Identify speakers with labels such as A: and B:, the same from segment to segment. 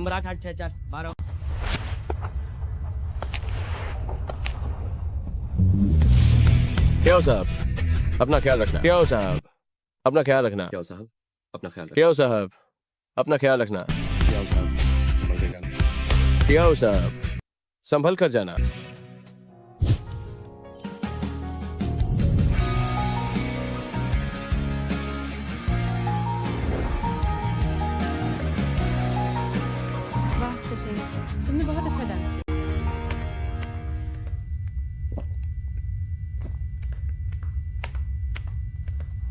A: Number 8864 12।
B: क्या हो साहब, अपना ख्याल रखना। क्या हो साहब, अपना ख्याल रखना।
C: क्या हो साहब, अपना ख्याल रखना।
B: क्या हो साहब, अपना ख्याल रखना।
C: क्या हो साहब, संभल के जाना।
B: क्या हो साहब, संभल कर जाना।
D: वाह शशि, तुमने बहुत अच्छा डांस किया।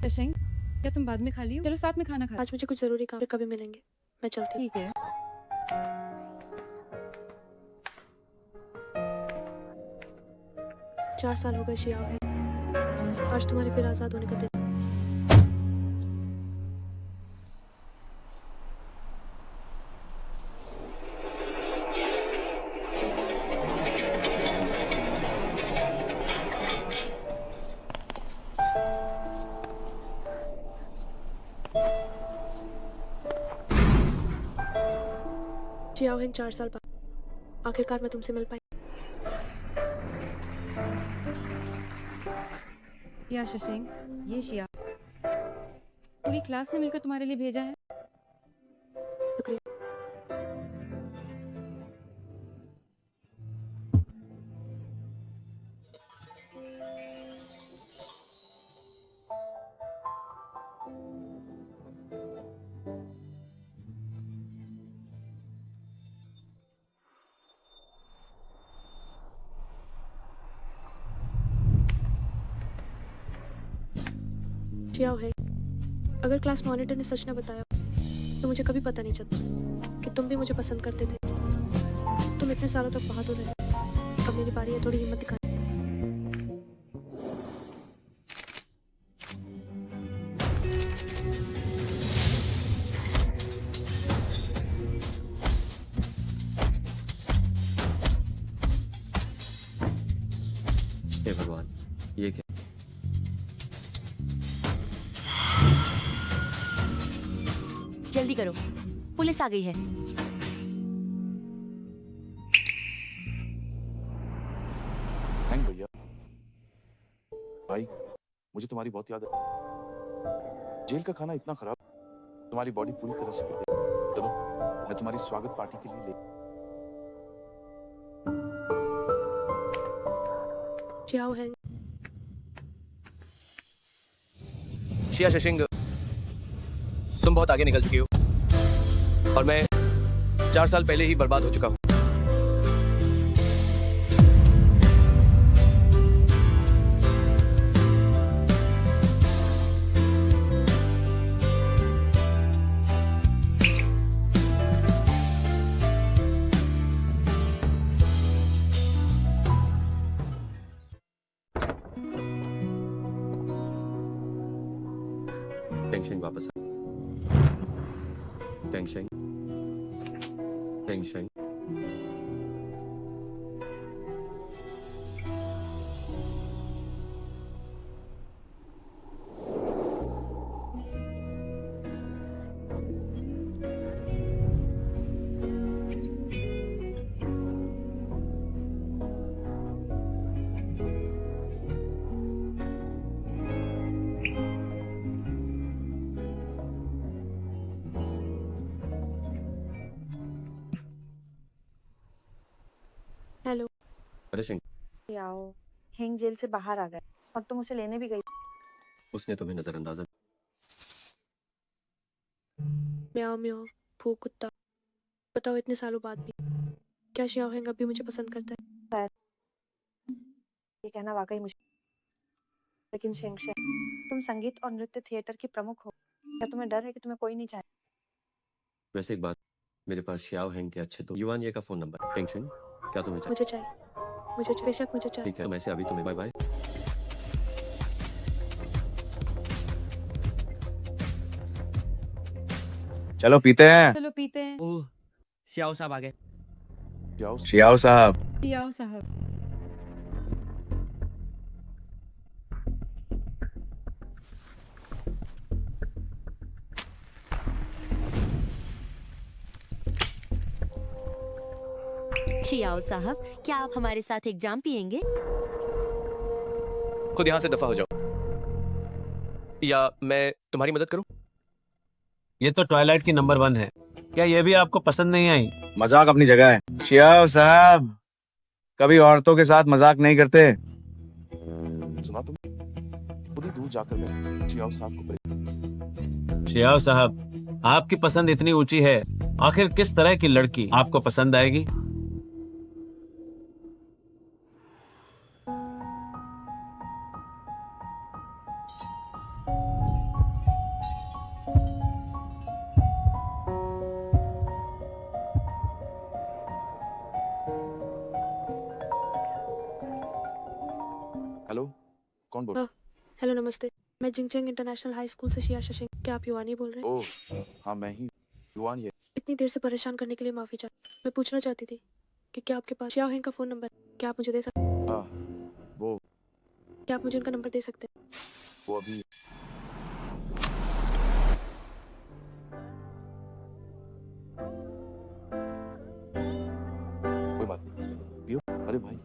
D: शशि, क्या तुम बाद में खा लियो? चलो साथ में खाना खा।
E: आज मुझे कुछ जरूरी काम है, कभी मिलेंगे, मैं चलती हूँ।
D: ठीक है।
E: 4 साल हो गए शियाओ है, आज तुम्हारे फिर आजाद होने का दिन। शियाओ हिंग 4 साल बाद आखिरकार मैं तुमसे मिल पाई।
D: या शशि, ये शिया पूरी क्लास ने मिलकर तुम्हारे लिए भेजा है।
E: शुक्रिया। शियाओ है, अगर क्लास मॉनिटर ने सच न बताया तो मुझे कभी पता नहीं चलता कि तुम भी मुझे पसंद करते थे। तुम इतने सालों तक बहादुर रहे, अब मेरी बारी है थोड़ी हिम्मत दिखाने।
C: हे भगवान, ये क्या?
F: जल्दी करो, पुलिस आ गई है।
G: थैंक भैया। भाई, मुझे तुम्हारी बहुत याद है। जेल का खाना इतना खराब, तुम्हारी बॉडी पूरी तरह से गिर गई। चलो, मैं तुम्हारी स्वागत पार्टी के लिए ले।
E: शियाओ है,
B: शिया शशिंग, तुम बहुत आगे निकल चुकी हो और मैं 4 साल पहले ही बर्बाद हो चुका हूँ।
C: टेंशन वापस आ। Tension tension
E: hello.
C: अरे सिंह,
H: याओ हिंग जेल से बाहर आ गए और तुम उसे लेने भी गई।
C: उसने तुम्हें नजरअंदाज।
E: म्याओ म्याओ, भूख कुत्ता। बताओ इतने सालों बाद भी क्या शियाओ हेंग अब भी मुझे पसंद करता है?
H: ये कहना वाकई मुश्किल, लेकिन शेंगशेंग, तुम संगीत और नृत्य थिएटर की प्रमुख हो। क्या तुम्हें डर है कि तुम्हें कोई नहीं चाहे?
C: वैसे एक बात, मेरे पास श्याओ हेंग के अच्छे तो युवान ये का फोन नंबर। टेंशन, क्या तुम्हें चाहिए?
E: मुझे चाहिए, मुझे बेशक मुझे चाहिए।
C: ठीक है, मैं से अभी तुम्हें बाय बाय।
G: चलो पीते हैं।
D: चलो पीते हैं।
A: ओह, शियाओ साहब आ गए।
G: जाओ शियाओ साहब।
D: पियाओ साहब।
F: शियाओ साहब, क्या आप हमारे साथ एक जाम पियेंगे?
B: खुद यहाँ से दफा हो जाओ, या मैं तुम्हारी मदद करूं?
I: ये तो ट्वाइलाइट की नंबर 1 है। क्या ये भी आपको पसंद नहीं आई?
J: मजाक अपनी जगह है। शियाओ साहब कभी औरतों के साथ मजाक नहीं करते।
G: सुना तुम खुद ही दूर जाकर मैं शियाओ साहब को
I: शियाओ साहब, आपकी पसंद इतनी ऊंची है, आखिर किस तरह की लड़की आपको पसंद आएगी?
G: हेलो, कौन बोल?
E: हेलो नमस्ते, मैं जिंगचेंग इंटरनेशनल हाई स्कूल से शिया शशिंग। क्या आप युवानी बोल रहे हैं?
G: ओह हाँ, मैं ही युवान। ये
E: इतनी देर से परेशान करने के लिए माफी चाहती। मैं पूछना चाहती थी कि क्या आपके पास शियाओ हेंग का फोन नंबर है? क्या आप मुझे दे सकते हैं?
G: हाँ, वो
E: क्या आप मुझे उनका नंबर दे सकते हैं?
G: वो अभी कोई बात नहीं, पियो। अरे भाई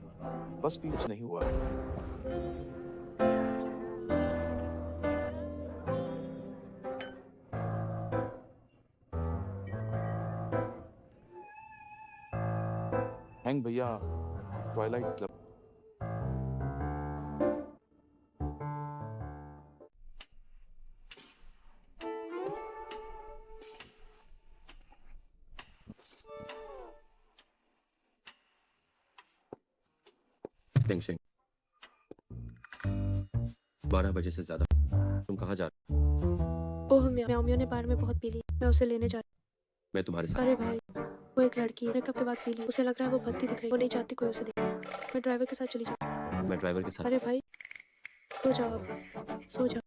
G: बस भी कुछ नहीं हुआ। हैंग भैया, ट्वाइलाइट क्लब।
C: टेंशन 12 बजे से ज्यादा तुम कहाँ जा रहे
E: ओह म्याओ ने बार में बहुत पी ली, मैं उसे लेने जा रही।
C: मैं तुम्हारे साथ
E: अरे भाई, वो एक लड़की है, ब्रेकअप के बाद पी ली। उसे लग रहा है वो भद्दी दिख रही है, वो नहीं चाहती कोई उसे देखे। मैं ड्राइवर के साथ चली जाऊँ।
C: मैं ड्राइवर के साथ
E: अरे भाई सो जाओ, आप सो जाओ।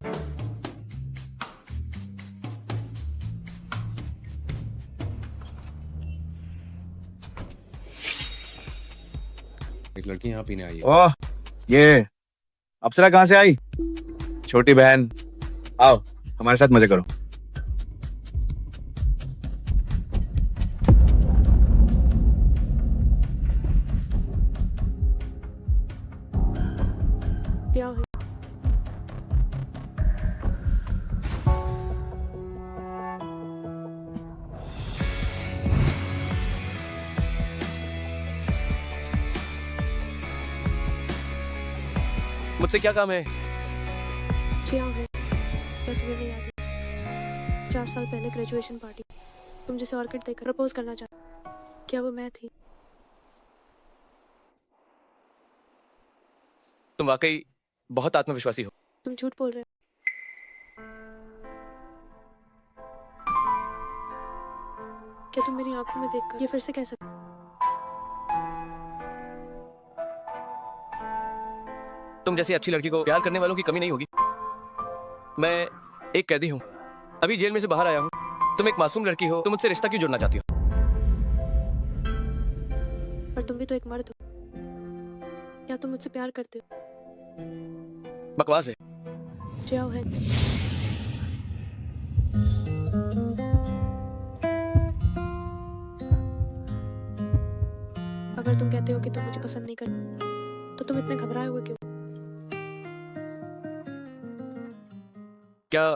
J: एक लड़की यहाँ पीने आई है। ओह ये अप्सरा कहाँ से आई? छोटी बहन आओ हमारे साथ मजे करो।
E: क्या है?
B: मुझसे क्या काम है?
E: चियांग है, क्या तुम्हें नहीं याद है? 4 साल पहले ग्रेजुएशन पार्टी, तुम जिसे ऑर्किड देकर प्रपोज करना चाहते, क्या वो मैं थी?
B: तुम वाकई बहुत आत्मविश्वासी हो।
E: तुम झूठ बोल रहे हो। क्या तुम मेरी आंखों में देखकर ये फिर से कह सकते?
B: तुम जैसी अच्छी लड़की को प्यार करने वालों की कमी नहीं होगी। मैं एक कैदी हूँ, अभी जेल में से बाहर आया हूँ। तुम एक मासूम लड़की हो, तुम मुझसे रिश्ता क्यों जोड़ना चाहती हो?
E: पर तुम भी तो एक मर्द हो, क्या तुम मुझसे प्यार करते हो?
B: बकवास है।
E: चियांग है। अगर तुम कहते हो कि तुम मुझे पसंद नहीं करते, तो तुम इतने घबराए हुए क्यों?
B: क्या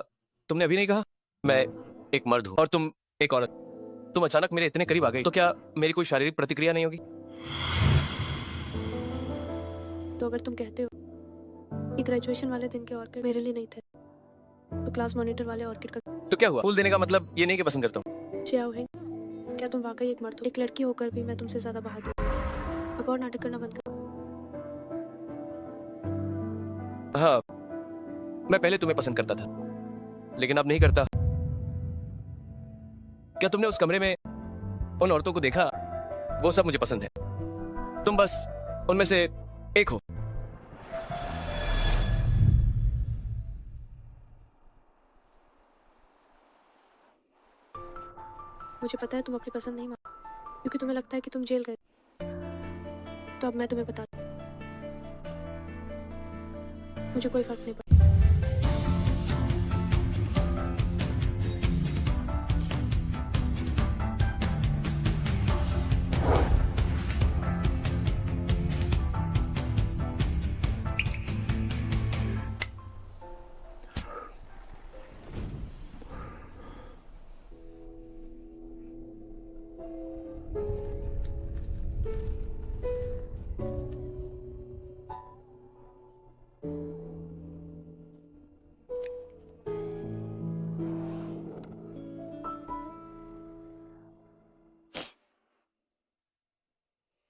B: तुमने अभी नहीं कहा मैं एक मर्द हूँ और तुम एक औरत? तुम अचानक मेरे इतने करीब आ गई तो क्या मेरी कोई शारीरिक प्रतिक्रिया नहीं होगी?
E: तो अगर तुम कहते हो कि ग्रेजुएशन वाले दिन के ऑर्किड मेरे लिए नहीं थे, तो क्लास मॉनिटर वाले ऑर्किड का
B: तो क्या हुआ? फूल देने का मतलब ये नहीं कि पसंद करता हूँ।
E: चियांग है, क्या तुम वाकई एक मर्द हो? एक लड़की होकर भी मैं तुमसे ज्यादा बहादुर हूँ। अब और नाटक करना बंद करो।
B: हाँ, मैं पहले तुम्हें पसंद करता था, लेकिन अब नहीं करता। क्या तुमने उस कमरे में उन औरतों को देखा? वो सब मुझे पसंद है, तुम बस उनमें से एक हो।
E: मुझे पता है तुम अपनी पसंद नहीं मान, क्योंकि तुम्हें लगता है कि तुम जेल गए। तो अब मैं तुम्हें बता दूं, मुझे कोई फर्क नहीं पड़ता।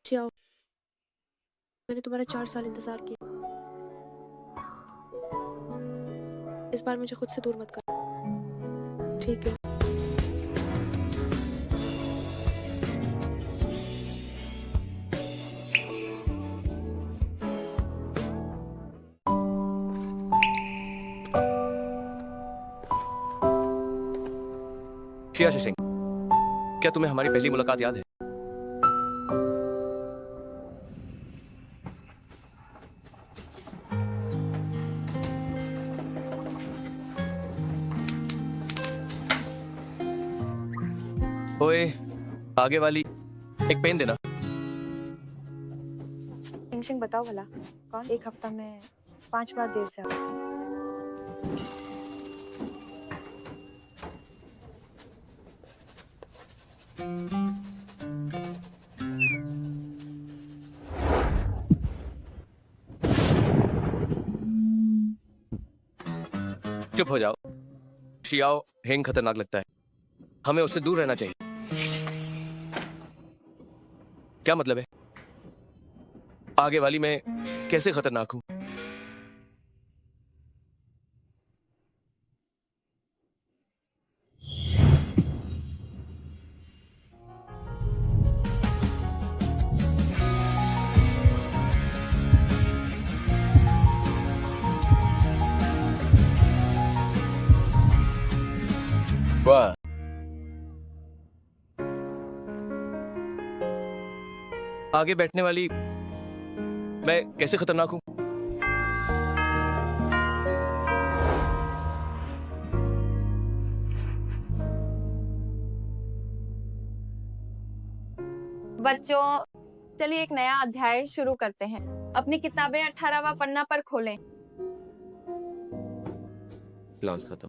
E: शियाओ, मैंने तुम्हारा 4 साल इंतजार किया। इस बार मुझे खुद से दूर मत कर, ठीक है?
B: शिया शशिंग, क्या तुम्हें हमारी पहली मुलाकात याद है? ओए, आगे वाली एक पेन देना।
H: शिंग बताओ भला, कौन एक हफ्ता में 5 बार देर से आता?
B: चुप हो जाओ। शियाओ हेंग खतरनाक लगता है, हमें उससे दूर रहना चाहिए। क्या मतलब है? आगे वाली मैं कैसे खतरनाक हूं? वाह, आगे बैठने वाली मैं कैसे खतरनाक हूं?
K: बच्चों, चलिए एक नया अध्याय शुरू करते हैं। अपनी किताबें 18वां पन्ना पर खोलें।
C: क्लास खत्म।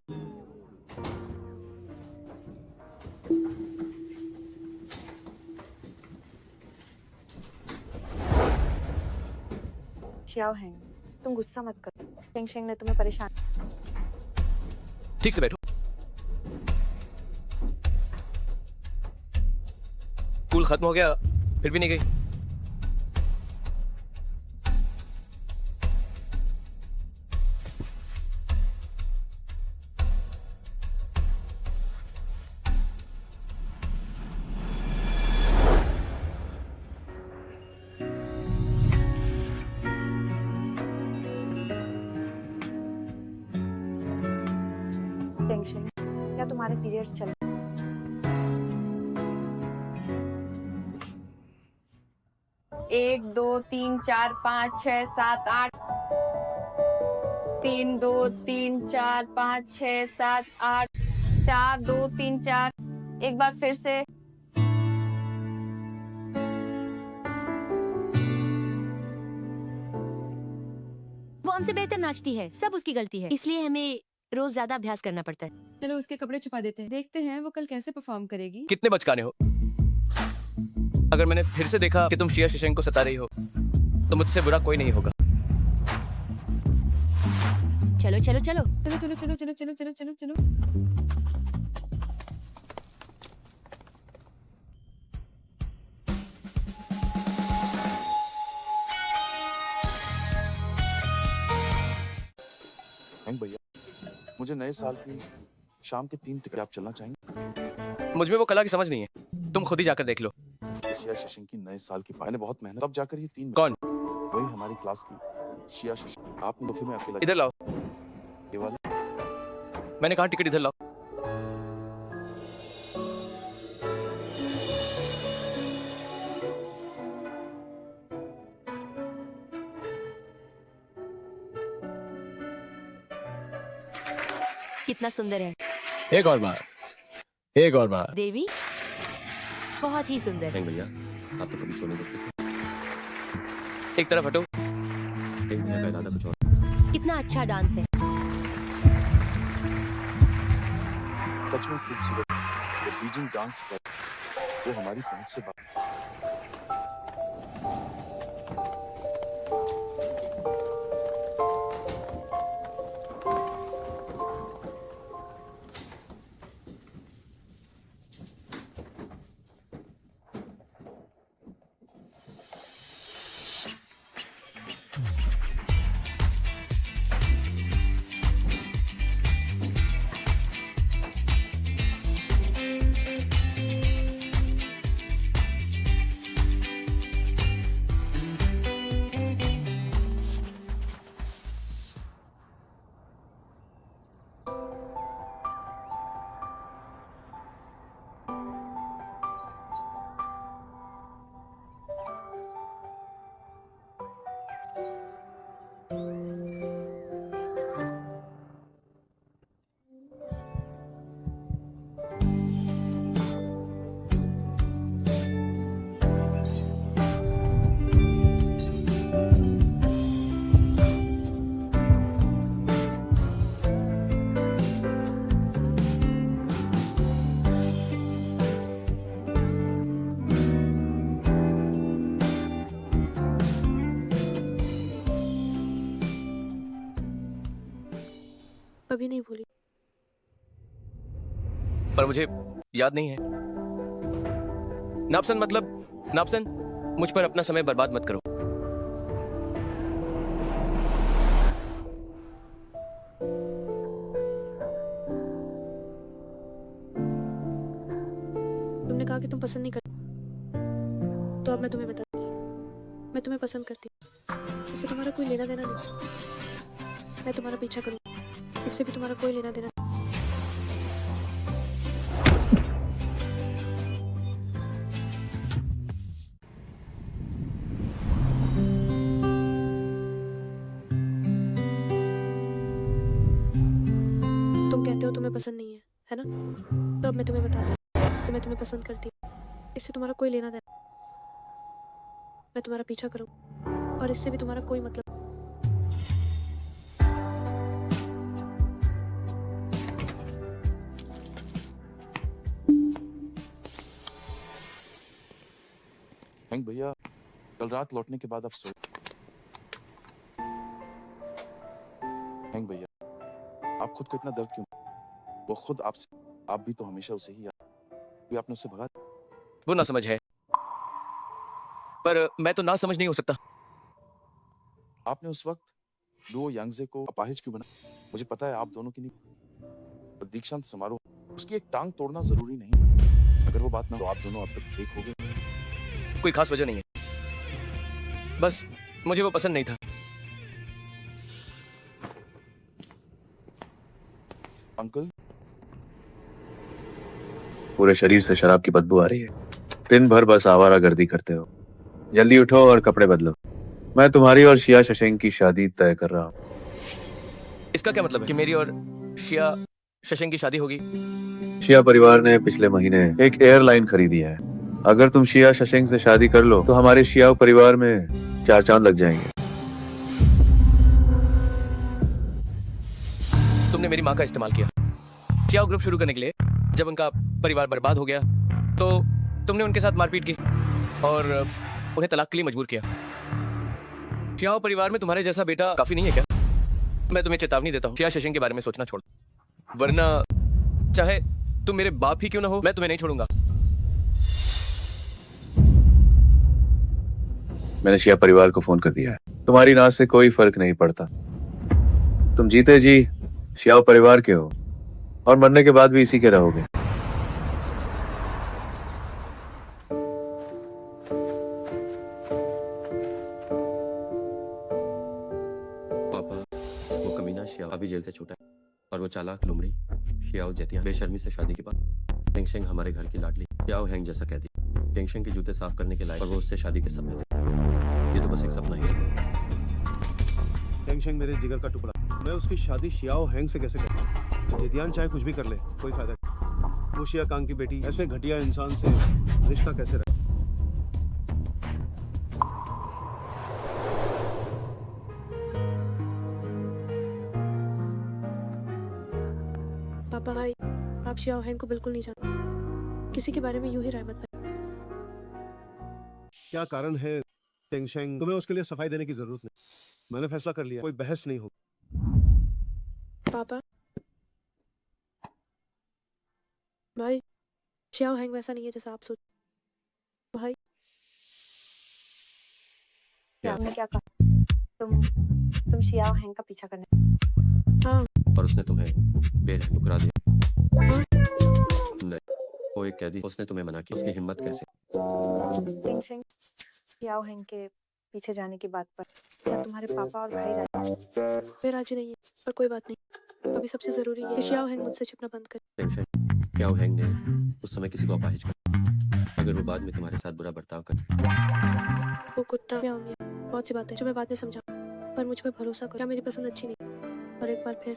H: शियाओ हैंग, तुम गुस्सा मत करो। शेंग शेंग ने तुम्हें परेशान।
B: ठीक से बैठो। स्कूल खत्म हो गया, फिर भी नहीं गई।
H: शेंग शेंग, क्या तुम्हारे पीरियड्स चल?
K: एक, दो, तीन, चार, पाँच, छः, सात, आठ। 3, 2, 3, 4, 5, 6, 7, 8। 4, 2, 3, 4। एक बार फिर से।
F: वो हमसे बेहतर नाचती है, सब उसकी गलती है, इसलिए हमें रोज ज्यादा अभ्यास करना पड़ता है।
D: चलो उसके कपड़े छुपा देते हैं, देखते हैं वो कल कैसे परफॉर्म करेगी।
B: कितने बचकाने हो। अगर मैंने फिर से देखा कि तुम शिया शशिंग को सता रही हो तो मुझसे बुरा कोई नहीं होगा।
F: चलो चलो चलो।
D: चलो चलो चलो चलो चलो चलो चलो चलो।
G: हैंग भैया, मुझे नए साल की शाम के 3 टिकट। आप चलना चाहेंगे?
B: मुझ में वो कला की समझ नहीं है, तुम खुद ही जाकर देख लो।
G: शिया शशिंग की नए साल की मैंने बहुत मेहनत, तब जाकर ये 3।
B: कौन?
G: वही हमारी क्लास की शिया शशिंग। आपने तोहफे में अकेला।
B: इधर लाओ।
G: ये वाला।
B: मैंने कहा टिकट इधर लाओ।
F: कितना सुंदर है।
I: एक और बार, एक और बार।
F: देवी बहुत ही सुंदर।
C: हैंग भैया, आप तो कभी सोने देते।
B: एक तरफ हटो।
C: हैंग भैया का इरादा कुछ और।
F: कितना अच्छा डांस है।
G: सच में खूबसूरत। वो बीजिंग डांस कर, वो हमारी पहुंच से बाहर।
E: कभी नहीं भूली।
B: पर मुझे याद नहीं है। नापसन मतलब नापसन, मुझ पर अपना समय बर्बाद मत करो।
E: तुमने कहा कि तुम पसंद नहीं करती, तो अब मैं तुम्हें बताती हूँ, मैं तुम्हें पसंद करती हूँ। इससे तुम्हारा कोई लेना देना नहीं। मैं तुम्हारा पीछा करूँ, इससे भी तुम्हारा कोई लेना देना नहीं। तुम कहते हो तुम्हें पसंद नहीं है ना? तो अब मैं तुम्हें बताती हूँ, मैं तुम्हें पसंद करती हूँ। इससे तुम्हारा कोई लेना देना। मैं तुम्हारा पीछा करूँ और इससे भी तुम्हारा कोई मतलब।
G: हैंक भैया, कल रात लौटने के बाद आप सोए। हैंक भैया, आप खुद को इतना दर्द क्यों? वो खुद आपसे, आप भी तो हमेशा उसे ही याद, भी आपने उसे भगा।
B: वो ना समझ है, पर मैं तो ना समझ नहीं हो सकता।
G: आपने उस वक्त डुओ यांगजे को अपाहिज क्यों बना? मुझे पता है आप दोनों की नहीं, पर दीक्षांत समारोह, उसकी एक टांग तोड़ना जरूरी नहीं। अगर वो बात ना हो, आप दोनों अब तक एक हो गए।
B: कोई खास वजह नहीं है, बस मुझे वो पसंद नहीं था।
G: अंकल,
J: पूरे शरीर से शराब की बदबू आ रही है। दिन भर बस आवारागर्दी करते हो। जल्दी उठो और कपड़े बदलो। मैं तुम्हारी और शिया शशेंक की शादी तय कर रहा हूँ।
B: इसका क्या मतलब है कि मेरी और शिया शशेंक की शादी होगी?
J: शिया परिवार ने पिछले महीने एक एयरलाइन खरीदी है। अगर तुम शिया शशेंक से शादी कर लो तो हमारे शिया परिवार में 4 चांद लग जाएंगे।
B: तुमने मेरी माँ का इस्तेमाल किया शियाओ ग्रुप शुरू करने के लिए। जब उनका परिवार बर्बाद हो गया तो तुमने उनके साथ मारपीट की और उन्हें तलाक के लिए मजबूर किया। शियाओ परिवार में तुम्हारे जैसा बेटा काफी नहीं है क्या? मैं तुम्हें चेतावनी देता हूँ, शिया शशेंक के बारे में सोचना छोड़, वरना चाहे तुम मेरे बाप ही क्यों ना हो, मैं तुम्हें नहीं छोड़ूंगा।
J: मैंने शिया परिवार को फोन कर दिया है। तुम्हारी ना से कोई फर्क नहीं पड़ता। तुम जीते जी शिया परिवार के हो और मरने के बाद भी इसी के रहोगे।
C: पापा, वो कमीना शियाओ अभी जेल से छूटा है और वो चालाक लुमड़ी शियाओ जेतिया बेशर्मी से शादी के बाद टेंगशेंग हमारे घर की लाडली शियाओ हैंग जैसा कह दी। टेंगशेंग के जूते साफ करने के लायक और वो उससे शादी के सपने थे। ये तो बस एक सपना ही है।
L: टेंगशेंग मेरे जिगर का टुकड़ा, मैं उसकी शादी शियाओ हैंग से कैसे करूं? जेतियान चाहे कुछ भी कर ले, कोई फायदा नहीं। वो शिया कांग की बेटी ऐसे घटिया इंसान से रिश्ता कैसे रहे?
E: पापा भाई, आप शियाओ हैंग को बिल्कुल नहीं जानते। किसी के बारे में यूं ही राय मत बनाओ।
L: क्या कारण है टेंगशेंग? तुम्हें उसके लिए सफाई देने की जरूरत नहीं। मैंने फैसला कर लिया, कोई बहस नहीं होगी।
E: पापा भाई, शियाओ हैंग वैसा नहीं है जैसा आप सोच। भाई,
H: आपने क्या कहा? तुम शियाओ हैंग का पीछा करने?
E: हाँ।
C: और उसने तुम्हें बेरहम ठुकरा दिया?
E: हाँ।
C: नहीं, वो एक कैदी, उसने तुम्हें मना किया। उसकी हिम्मत कैसे?
H: टेंगशेंग शियाओ हैंग के पीछे जाने की बात पर क्या तुम्हारे पापा और भाई राजी?
E: वे राजी नहीं है, पर कोई बात नहीं। अभी सबसे जरूरी है कि शियाओ हैंग मुझसे छिपना बंद करे।
C: टेंगशेंग, शियाओ हैंग ने उस समय किसी को अपाहिज कर, अगर वो बाद में तुम्हारे साथ बुरा बर्ताव कर।
E: वो कुत्ता क्या होंगे? बहुत सी बातें जो मैं बाद में समझा, पर मुझ पर भरोसा करो। क्या मेरी पसंद अच्छी नहीं? और एक बार फिर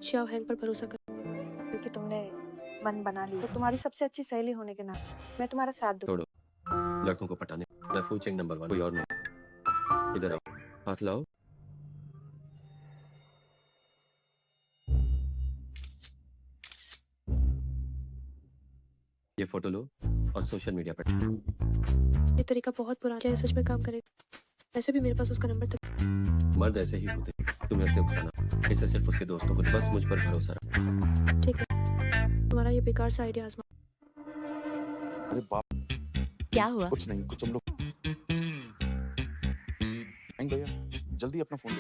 E: शियाओ हैंग पर भरोसा कर।
H: क्योंकि तुमने मन बना ली, तो तुम्हारी सबसे अच्छी सहेली होने के नाते मैं तुम्हारा साथ दूं।
C: छोड़ो लड़कों को पटाने। मैं फूचेंग नंबर 1, कोई और नहीं। इधर आओ, हाथ लाओ। ये फोटो लो और सोशल मीडिया पर।
E: ये तरीका बहुत पुराना है। क्या ये सच में काम करेगा? वैसे भी मेरे पास उसका नंबर तक।
C: मर्द ऐसे ही होते हैं। तुम्हें उसे उकसाना, इसे सिर्फ उसके दोस्तों को, बस मुझ पर भरोसा रखो।
E: ठीक है, तुम्हारा ये बेकार सा आइडिया आजमा।
G: अरे बाप,
F: क्या हुआ?
G: कुछ नहीं, कुछ हम लोग हैंग भैया, जल्दी अपना फोन दो।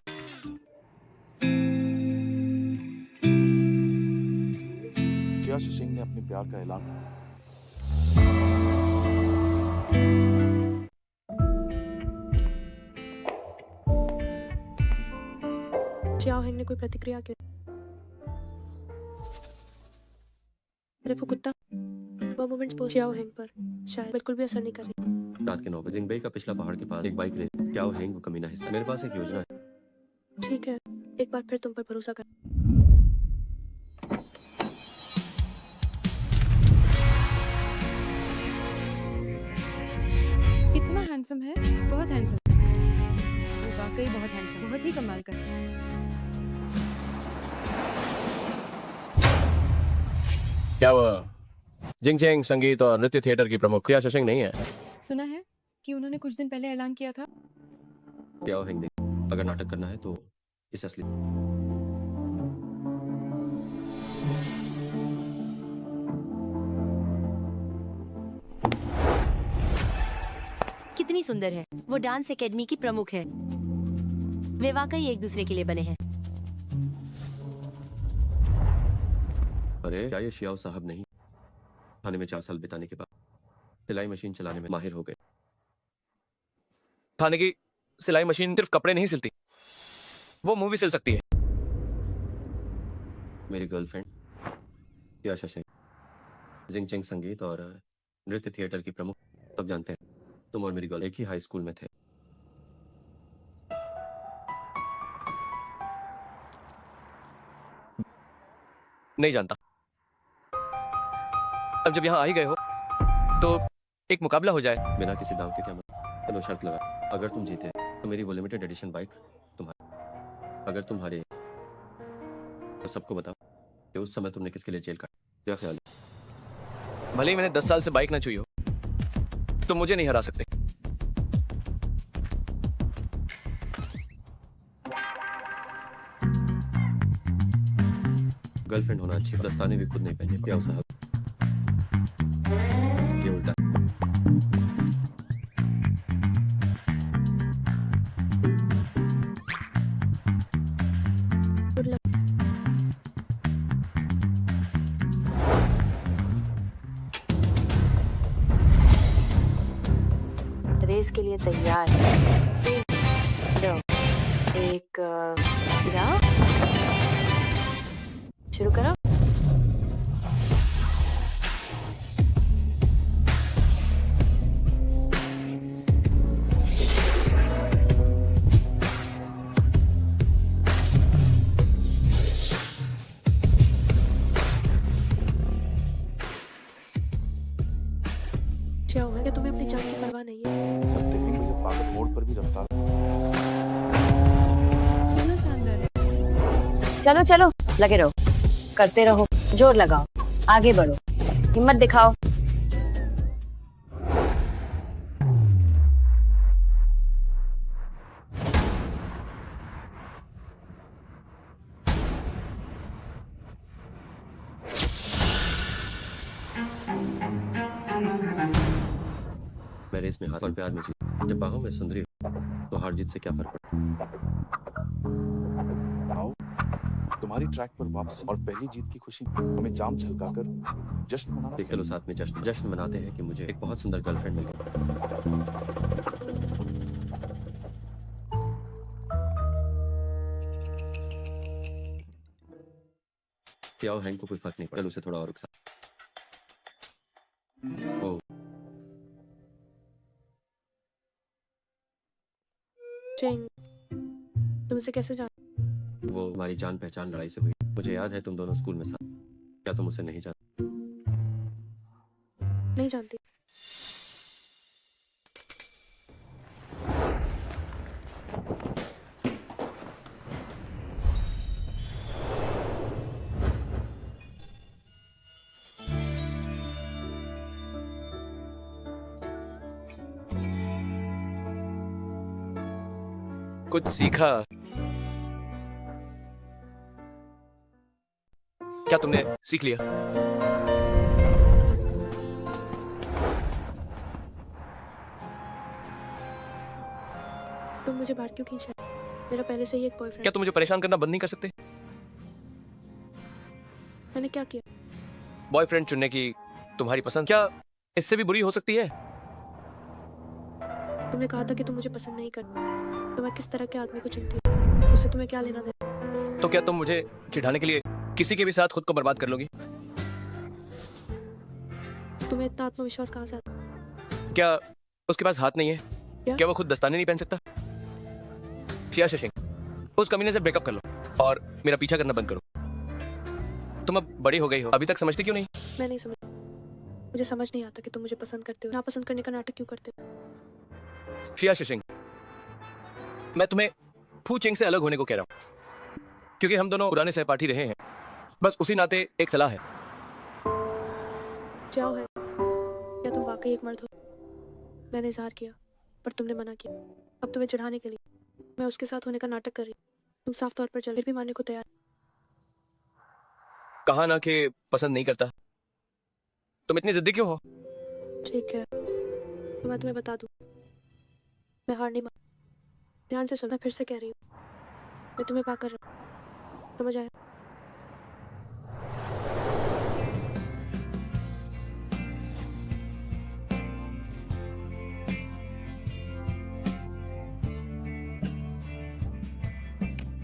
G: श्रेया सिंह ने अपने प्यार का ऐलान।
E: श्याओ हेंग ने कोई प्रतिक्रिया क्यों? अरे वो कुत्ता, वो मोमेंट्स पोस्ट श्याओ हेंग पर शायद बिल्कुल भी असर नहीं कर रही।
C: रात के 9 बजे जिंगबई का पिछला पहाड़ के पास एक बाइक रेस, क्या वो हेंग वो कमीना हिस्सा। मेरे पास एक योजना है।
E: ठीक है, एक बार फिर तुम पर भरोसा कर।
D: कितना हैंडसम है, बहुत हैंडसम। वो वाकई बहुत हैंडसम, बहुत ही कमाल का है।
B: क्या वो जिंगचेंग संगीत और नृत्य थिएटर की प्रमुख श्रेया शशिंग नहीं है?
D: सुना है कि उन्होंने कुछ दिन पहले ऐलान किया था।
C: क्या वो हेंग देख, अगर नाटक करना है तो इस असली
F: कितनी सुंदर है। वो डांस एकेडमी की प्रमुख है। वे वाकई एक दूसरे के लिए बने हैं।
C: अरे क्या ये शियाओ साहब नहीं? थाने में 4 साल बिताने के बाद सिलाई मशीन चलाने में माहिर हो गए।
B: थाने की सिलाई मशीन सिर्फ कपड़े नहीं सिलती, वो मुंह भी सिल सकती है।
C: मेरी गर्लफ्रेंड श्रेया शशिंग, जिंगचेंग संगीत और नृत्य थिएटर की प्रमुख, सब जानते हैं। तुम और मेरी गर्ल एक ही हाई स्कूल में थे।
B: नहीं जानता। अब जब यहाँ आ ही गए हो तो एक मुकाबला हो जाए।
C: बिना किसी दांव के क्या मतलब? चलो शर्त लगा, अगर तुम जीते तो मेरी वो लिमिटेड एडिशन बाइक तुम्हारी, अगर तुम हारे तो सबको बताओ कि उस समय तुमने किसके लिए जेल काटी। क्या ख्याल है?
B: भले ही मैंने 10 साल से बाइक ना छुई हो, तुम मुझे नहीं हरा सकते।
C: गर्लफ्रेंड होना अच्छी, दस्ताने भी खुद नहीं पहने। क्या साहब, ये उल्टा।
E: Good luck.
F: रेस के लिए तैयार है। 3, 2, 1, जाओ। शुरू करो।
E: श्याओ है, क्या तुम्हें अपनी जान की परवाह नहीं है?
G: अब देखेंगे भैया, पागल मोड़ पर भी रफ्तार।
D: कितना शानदार है।
F: चलो चलो, लगे रहो, करते रहो, जोर लगाओ, आगे बढ़ो, हिम्मत दिखाओ।
C: मैं रेस में हार और प्यार में जीत। जब बाहों में सुंदरी हो तो हार जीत से क्या फर्क पड़ता?
G: आओ, तुम्हारी ट्रैक पर वापसी और पहली जीत की खुशी हमें जाम छलकाकर जश्न मनाना।
C: चलो साथ में जश्न मनाते हैं कि मुझे एक बहुत सुंदर गर्लफ्रेंड मिल गई। क्या हैंग को कोई फर्क नहीं पड़ा, उसे थोड़ा और उकसा। ओ
E: चेंग, तुम इसे कैसे जान?
C: वो हमारी जान पहचान लड़ाई से हुई। मुझे याद है तुम दोनों स्कूल में साथ। क्या तुम उसे नहीं जानते?
E: नहीं जानती।
B: कुछ सीखा क्या तुमने सीख लिया?
E: तुम मुझे बाहर क्यों खींच रहे? मेरा पहले से ही एक
B: क्या
E: बॉयफ्रेंड।
B: तुम मुझे परेशान करना बंद नहीं कर सकते?
E: मैंने क्या किया?
B: बॉयफ्रेंड चुनने की तुम्हारी पसंद क्या इससे भी बुरी हो सकती है?
E: तुमने कहा था कि तुम मुझे पसंद नहीं करती, तो मैं किस तरह के आदमी को चुनती हूँ उससे तुम्हें क्या लेना देना?
B: तो क्या तुम मुझे चिढ़ाने के लिए किसी के भी साथ खुद को बर्बाद कर लोगी?
E: तुम्हें इतना आत्मविश्वास कहाँ से आता?
B: क्या उसके पास हाथ नहीं है?
E: क्या?
B: क्या वो खुद दस्ताने नहीं पहन सकता? शिया शशिंग, उस कमीने से ब्रेकअप कर लो और मेरा पीछा करना बंद करो। तुम अब बड़ी हो गई हो, अभी तक समझती क्यों नहीं?
E: मैं नहीं समझ, मुझे समझ नहीं आता कि तुम मुझे पसंद करते हो, ना पसंद करने का नाटक क्यों करते हो?
B: शिया शशिंग, मैं तुम्हें फू चिंग से अलग होने को कह रहा हूँ, क्योंकि हम दोनों पुराने सहपाठी रहे हैं। बस उसी नाते एक सलाह है।
E: जाओ है, क्या तुम वाकई एक मर्द हो? मैंने इजहार किया पर तुमने मना किया। अब तुम्हें चढ़ाने के लिए मैं उसके साथ होने का नाटक कर रही हूँ। तुम साफ तौर पर चल फिर भी मानने को तैयार।
B: कहा ना कि पसंद नहीं करता। तुम इतनी जिद्दी क्यों हो?
E: ठीक है, तो मैं तुम्हें बता दूं, मैं हार नहीं मान। ध्यान से सुन, मैं फिर से कह रही हूँ, मैं तुम्हें पाकर रहा हूँ। समझ आया?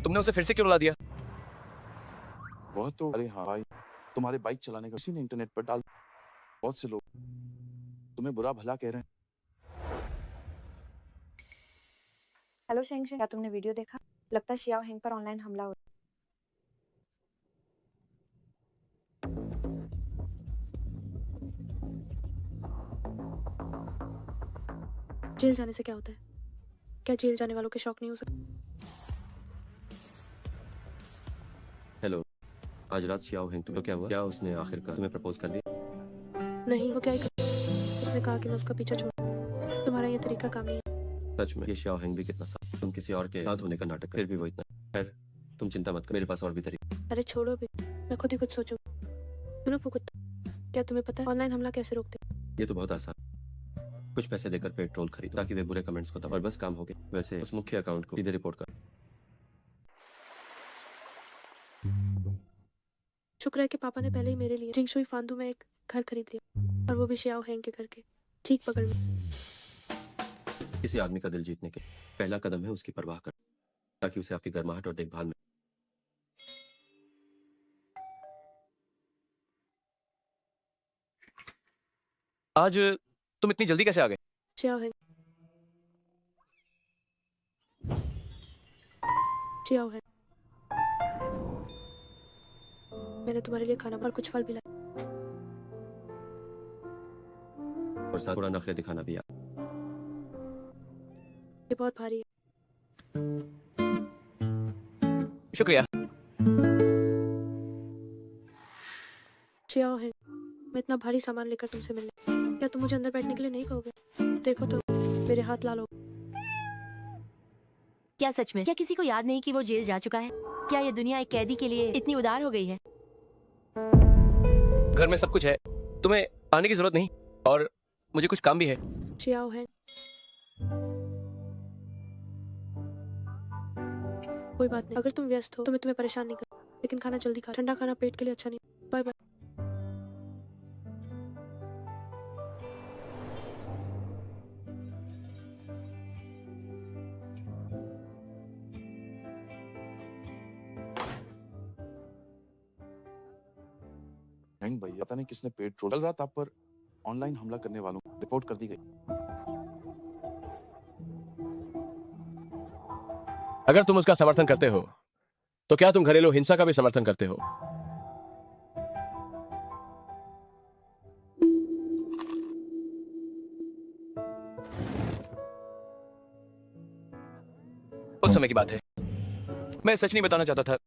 B: तुमने उसे फिर से क्यों रुला दिया?
G: वह तो अरे हाँ भाई, तुम्हारे बाइक चलाने का किसी ने इंटरनेट पर डाल, बहुत से लोग तुम्हें बुरा भला कह रहे हैं।
H: हेलो शेंगशेंग, क्या तुमने वीडियो देखा? लगता है शियाओ हेंग पर ऑनलाइन हमला हो।
E: जेल जाने से क्या होता है? क्या जेल जाने वालों के शौक नहीं हो सकते?
C: हेलो, आज रात शियाओ हेंग तो क्या हुआ? क्या उसने आखिरकार तुम्हें प्रपोज कर दिया?
E: नहीं, वो क्या ही कर... उसने कहा कि मैं उसका पीछा छोड़। तुम्हारा ये तरीका काम नहीं है।
C: सच में ये शियाओ हेंग भी कितना साफ। तुम किसी और के साथ होने का नाटक कर, फिर भी वो इतना। खैर, तुम चिंता मत कर, मेरे पास और भी तरीके।
E: अरे छोड़ो भी, मैं खुद ही कुछ सोचूं। सुनो फुकुत्ता, क्या तुम्हें पता है ऑनलाइन हमला कैसे रोकते हैं?
C: ये तो बहुत आसान। कुछ पैसे देकर पेट्रोल खरीदो ताकि वे बुरे कमेंट्स को दबा, और बस काम हो गया। वैसे उस मुख्य अकाउंट को सीधे रिपोर्ट कर।
E: शुक्र है कि पापा ने पहले ही मेरे लिए जिंगशुई फांदू में एक घर खरीद लिया, और वो भी शियाओ हेंग के घर के ठीक बगल में।
C: किसी आदमी का दिल जीतने के पहला कदम है उसकी परवाह कर, ताकि उसे आपकी गर्माहट और देखभाल में।
B: आज तुम इतनी जल्दी कैसे आ गए?
E: शियाओ हेंग, शियाओ हेंग, मैंने तुम्हारे लिए खाना और कुछ फल भी लाए।
C: और साथ थोड़ा नखरे दिखाना भी।
E: ये बहुत भारी है।
B: शुक्रिया।
E: शियाओ हेंग, मैं इतना भारी सामान लेकर तुमसे मिलने, क्या तुम मुझे अंदर बैठने के लिए नहीं कहोगे? देखो तो, मेरे हाथ लाल हो।
F: क्या सच में? क्या किसी को याद नहीं कि वो जेल जा चुका है? क्या ये दुनिया एक कैदी के लिए इतनी उदार हो गई है?
B: घर में सब कुछ है, तुम्हें आने की जरूरत नहीं, और मुझे कुछ काम भी है।
E: शियाओ हेंग, कोई बात नहीं, अगर तुम व्यस्त हो तो मैं तुम्हें परेशान नहीं कर, लेकिन खाना जल्दी खा, ठंडा खाना पेट के लिए अच्छा नहीं। Bye bye.
G: हेंग भैया, पता नहीं किसने पेट्रोल, कल रात आप पर ऑनलाइन हमला करने वालों को रिपोर्ट कर दी गई।
B: अगर तुम उसका समर्थन करते हो तो क्या तुम घरेलू हिंसा का भी समर्थन करते हो? उस समय की बात है, मैं सच नहीं बताना चाहता था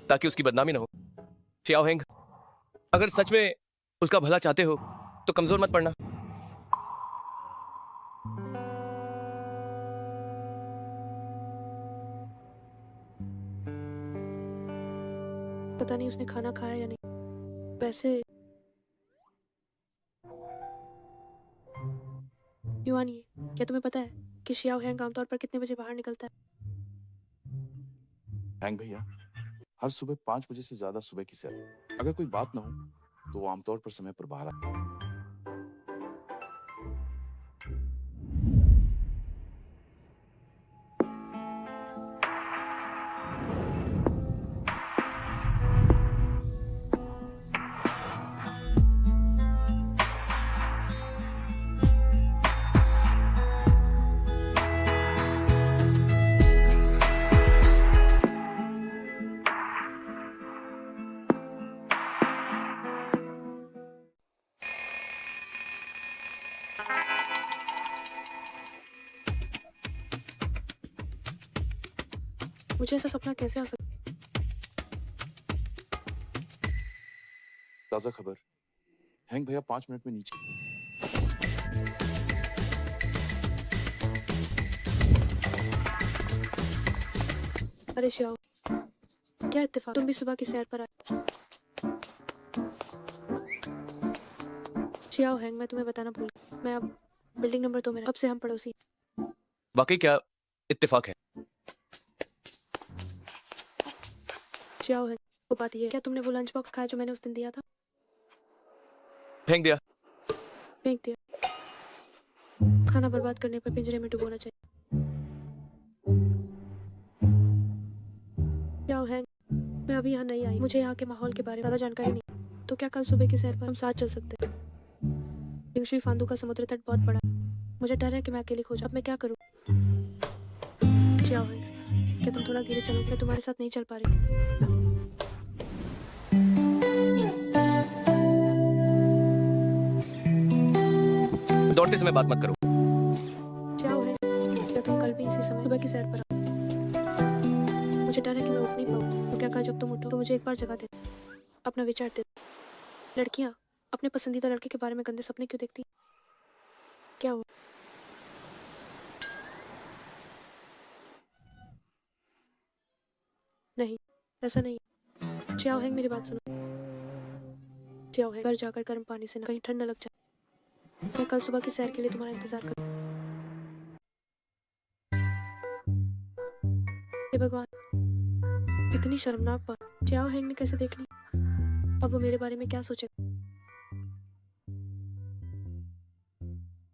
B: ताकि उसकी बदनामी ना हो। शियाओ हेंग, अगर सच में उसका भला चाहते हो तो कमजोर मत पड़ना।
E: पता नहीं उसने खाना खाया या नहीं, वैसे युआन, ये क्या तुम्हें पता है कि शियाओ हैंग आमतौर पर कितने बजे बाहर निकलता है?
G: हैंग भैया हर सुबह 5 बजे से ज्यादा सुबह की सैर। अगर कोई बात ना हो तो वो आमतौर पर समय पर बाहर आता है।
E: मुझे ऐसा सपना कैसे आ सकता?
G: ताजा खबर, हैंग भैया 5 मिनट में नीचे।
E: अरे शियाओ, क्या इत्तेफाक, तुम भी सुबह की सैर पर आए। शियाओ हैंग, मैं तुम्हें बताना भूल गई। मैं अब बिल्डिंग नंबर 2 में अब से हम पड़ोसी।
B: वाकई क्या इत्तेफाक है।
E: शियाओ हैंग, वो बात ये है, क्या तुमने वो लंच बॉक्स खाया जो मैंने उस दिन दिया था?
B: फेंक दिया।
E: फेंक दिया। खाना बर्बाद करने पर पिंजरे में डुबोना चाहिए। शियाओ हैंग, मैं अभी यहाँ नहीं आई, मुझे यहाँ के माहौल के बारे में ज़्यादा जानकारी नहीं। तो क्या कल सुबह की सैर पर हम साथ चल सकते हैं? जिंगशुई फांदू का समुद्र तट बहुत बड़ा है। मुझे डर है कि मैं अकेली खो जाऊं। अब मैं क्या करूं? शियाओ हैंग, क्या तुम थोड़ा धीरे चलो? मैं तुम्हारे साथ नहीं चल पा रही।
B: दौड़ते समय बात मत करो।
E: शियाओ हैंग, क्या तुम कल भी इसी समय सुबह की सैर पर आओ? मुझे डर है कि मैं उठ नहीं पाऊँ। तो क्या कल जब तुम उठो तो मुझे एक बार जगह दे, अपना विचार दे। लड़कियाँ अपने पसंदीदा लड़के के बारे में गंदे सपने क्यों देखती? क्या हुआ? नहीं, ऐसा नहीं। शियाओ हैंग, मेरी बात सुनो। शियाओ हैंग, घर जाकर गर्म पानी से कहीं ठंड न लग जाए। मैं कल सुबह की सैर के लिए तुम्हारा इंतजार करूँ। हे भगवान, इतनी शर्मनाक बात शियाओ हैंग ने कैसे देख ली? अब वो मेरे बारे में क्या सोचेगा?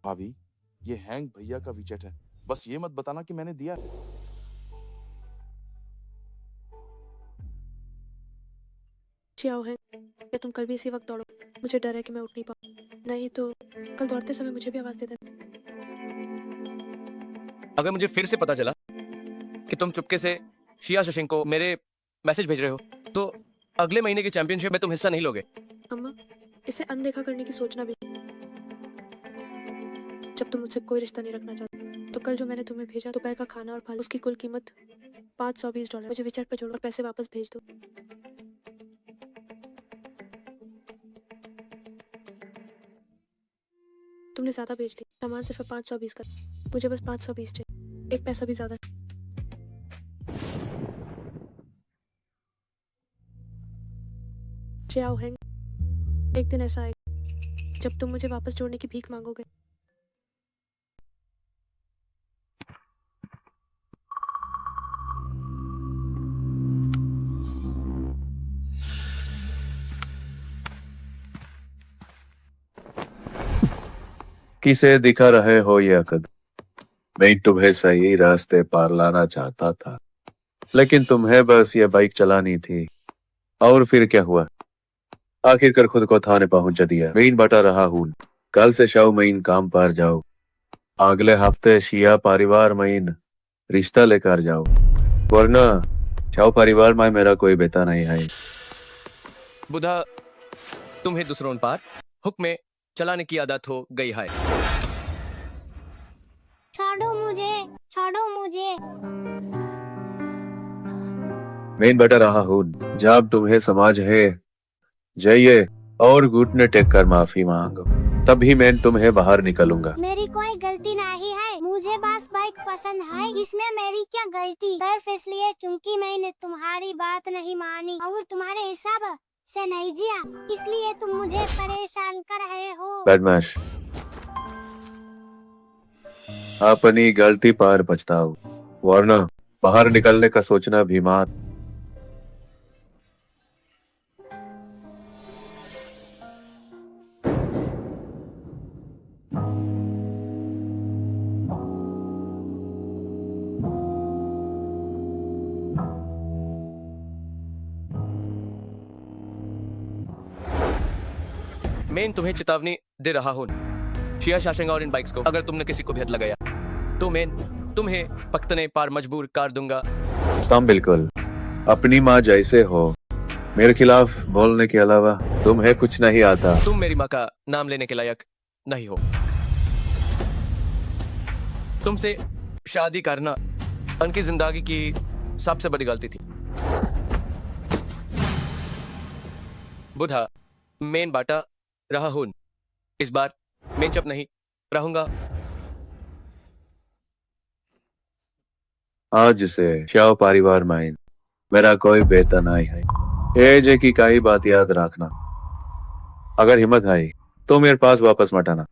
G: भाभी, ये हैंग भैया का विचेट है। बस ये मत बताना कि मैंने दिया है।
E: शियाओ हैंग, क्या तुम कल भी इसी वक्त दौड़ो? मुझे डर है कि मैं उठ नहीं पाऊँ। नहीं तो कल दौड़ते समय मुझे भी आवाज दे देना।
B: अगर मुझे फिर से पता चला कि तुम चुपके से शिया शशिंग को मेरे मैसेज भेज रहे हो तो अगले महीने की चैंपियनशिप में तुम हिस्सा नहीं लोगे।
E: अम्मा, इसे अनदेखा करने की सोचना भी। जब तुम मुझसे कोई रिश्ता नहीं रखना चाहते तो कल जो मैंने तुम्हें भेजा दोपहर का खाना और फल, उसकी कुल कीमत $520। मुझे विचेट पर जोड़ो और पैसे वापस भेज दो। तुमने ज्यादा भेज दी। सामान सिर्फ 520 का, मुझे बस 520 चाहिए। एक पैसा भी ज्यादा। शियाओ हैंग, एक दिन ऐसा आएगा जब तुम मुझे वापस जोड़ने की भीख मांगोगे।
J: किसे दिखा रहे हो ये अकद? मैं तुम्हें सही रास्ते पार लाना चाहता था, लेकिन तुम्हें बस ये बाइक चलानी थी। और फिर क्या हुआ? आखिरकार खुद को थाने पहुंच दिया। मैं बता रहा हूँ, कल से शाओ मईन काम पर जाओ। अगले हफ्ते शिया परिवार मईन रिश्ता लेकर जाओ, वरना शाओ परिवार में मेरा कोई बेटा नहीं है।
B: बुधा, तुम्हें दूसरों पार हुक्म में चलाने की आदत हो गई है।
K: छोड़ो मुझे, छोड़ो मुझे।
J: मैं बता रहा हूँ, जब तुम्हें समझ है जाइए और घुटने टेक कर माफी मांगो, तभी मैं तुम्हें बाहर निकलूंगा।
K: मेरी कोई गलती नहीं है, मुझे बस बाइक पसंद है। इसमें मेरी क्या गलती? सिर्फ इसलिए क्योंकि मैंने तुम्हारी बात नहीं मानी और तुम्हारे हिसाब
F: से नहीं जिया, इसलिए तुम मुझे परेशान कर रहे हो।
J: बदमाश, अपनी गलती पर पछताओ, वरना बाहर निकलने का सोचना भी मत।
B: मैं तुम्हें चेतावनी दे रहा हूँ, शिया शाशंगा और इन बाइक्स को, अगर तुमने किसी को भी हद लगाया तो मैं तुम्हें पकड़ने पर मजबूर कर दूंगा।
J: तुम बिल्कुल अपनी माँ जैसे हो, मेरे खिलाफ बोलने के अलावा तुम्हें कुछ नहीं आता।
B: तुम मेरी माँ का नाम लेने के लायक नहीं हो। तुमसे शादी करना उनकी जिंदगी की सबसे बड़ी गलती थी। बुधा, मैं बाटा रहा हूं, इस बार मैं चुप नहीं रहूंगा।
J: आज से श्याओ परिवार में मेरा कोई बेटा नहीं है। ये जे की कई बात याद रखना, अगर हिम्मत आई तो मेरे पास वापस मत आना।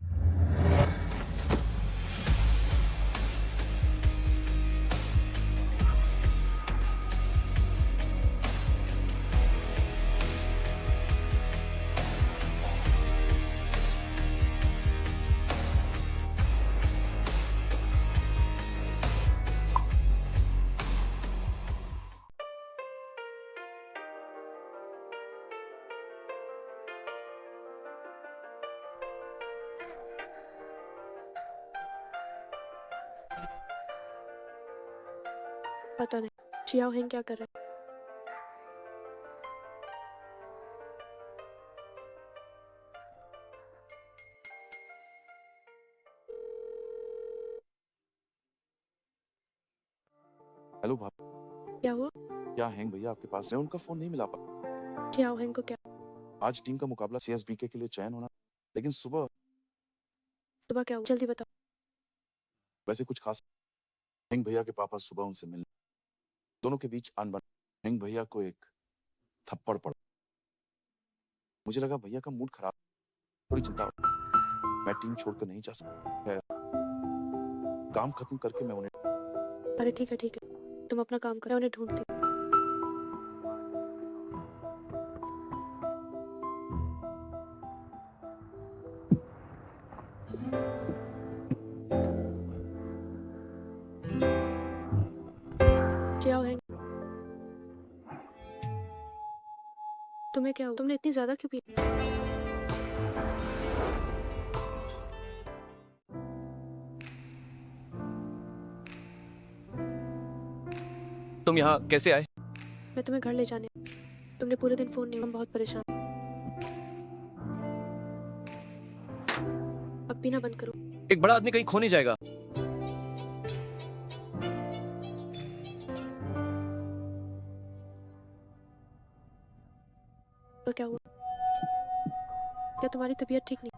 E: पता नहीं शियाओ हेंग क्या कर रहे हैं।
G: हेलो भाभी,
E: क्या हुआ?
G: क्या हैंग भैया आपके पास है? उनका फोन नहीं मिला पा।
E: शियाओ हेंग को क्या?
G: आज टीम का मुकाबला सीएसबीके के लिए चयन होना, लेकिन सुबह
E: सुबह क्या हुआ? जल्दी बताओ।
G: वैसे कुछ खास। हेंग भैया के पापा सुबह उनसे मिलने, दोनों के बीच अनबन। हेंग भैया को एक थप्पड़ पड़ा। मुझे लगा भैया का मूड खराब, थोड़ी चिंता हो। मैं टीम छोड़कर नहीं जा सकता। काम खत्म करके मैं उन्हें।
E: अरे ठीक है तुम अपना काम करो, मैं उन्हें ढूंढती हूँ। शियाओ हेंग, तुम्हें क्या हुआ? तुमने इतनी ज्यादा क्यों पी?
B: तुम यहाँ कैसे आए?
E: मैं तुम्हें घर ले जाने, तुमने पूरे दिन फोन नहीं, हम बहुत परेशान। अब पीना बंद करो।
B: एक बड़ा आदमी कहीं खो नहीं जाएगा।
E: तो क्या हुआ? क्या तुम्हारी तबीयत ठीक नहीं?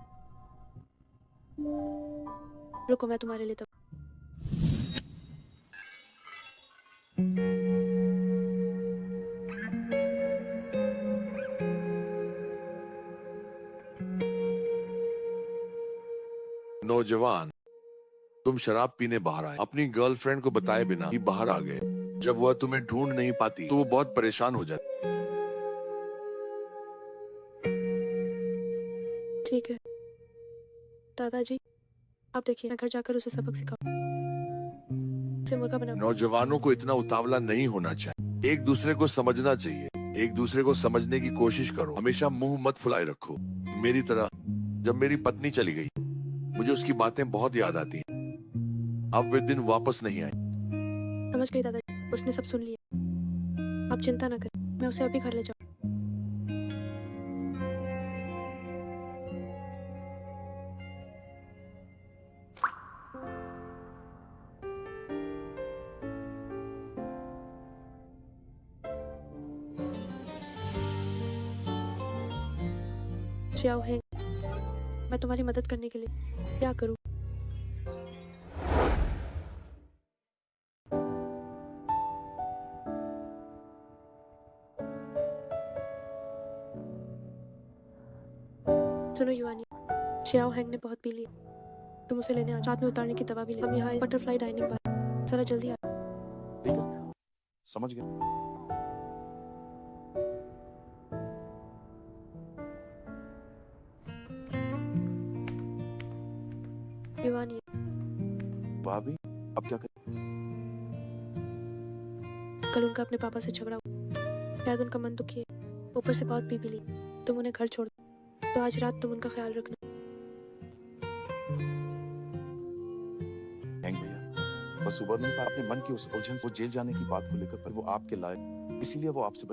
E: रुको मैं तुम्हारे लिए
M: नौजवान, तुम शराब पीने बाहर आए, अपनी गर्लफ्रेंड को बताए बिना ही बाहर आ गए। जब वह तुम्हें ढूंढ नहीं पाती तो वो बहुत परेशान हो जाती।
E: ठीक है दादाजी, आप देखिए, मैं घर जाकर उसे सबक सिखाऊं। उसे मुर्गा बनाऊं।
M: नौजवानों को इतना उतावला नहीं होना चाहिए, एक दूसरे को समझना चाहिए। एक दूसरे को समझने की कोशिश करो, हमेशा मुंह मत फुलाए रखो। मेरी तरह जब मेरी पत्नी चली गई, मुझे उसकी बातें बहुत याद आती हैं। अब वे दिन वापस नहीं आए।
E: समझ गई दादाजी, उसने सब सुन लिया। आप चिंता न करें, मैं उसे अभी घर ले जाऊं। शियाओ हेंग, मैं तुम्हारी मदद करने के लिए क्या करूं? सुनो युवानी, शियाओ हैंग ने बहुत पी ली। तुम उसे लेने आ, रात में उतारने की दवा भी ले। हम यहाँ बटरफ्लाई डाइनिंग बार, जरा जल्दी आ।
G: ठीक है, समझ गया।
E: युवानी,
G: भाभी अब क्या करें?
E: कल उनका अपने पापा से झगड़ा हुआ, शायद उनका मन दुखी है, ऊपर से बहुत पी भी ली। तुम उन्हें घर छोड़ दो, तो आज रात तुम उनका ख्याल रखना।
G: हैंग भैया बस उबर नहीं पा अपने मन की उस उलझन से। वो जेल जाने की बात को लेकर, पर वो आपके लायक, इसीलिए वो आपसे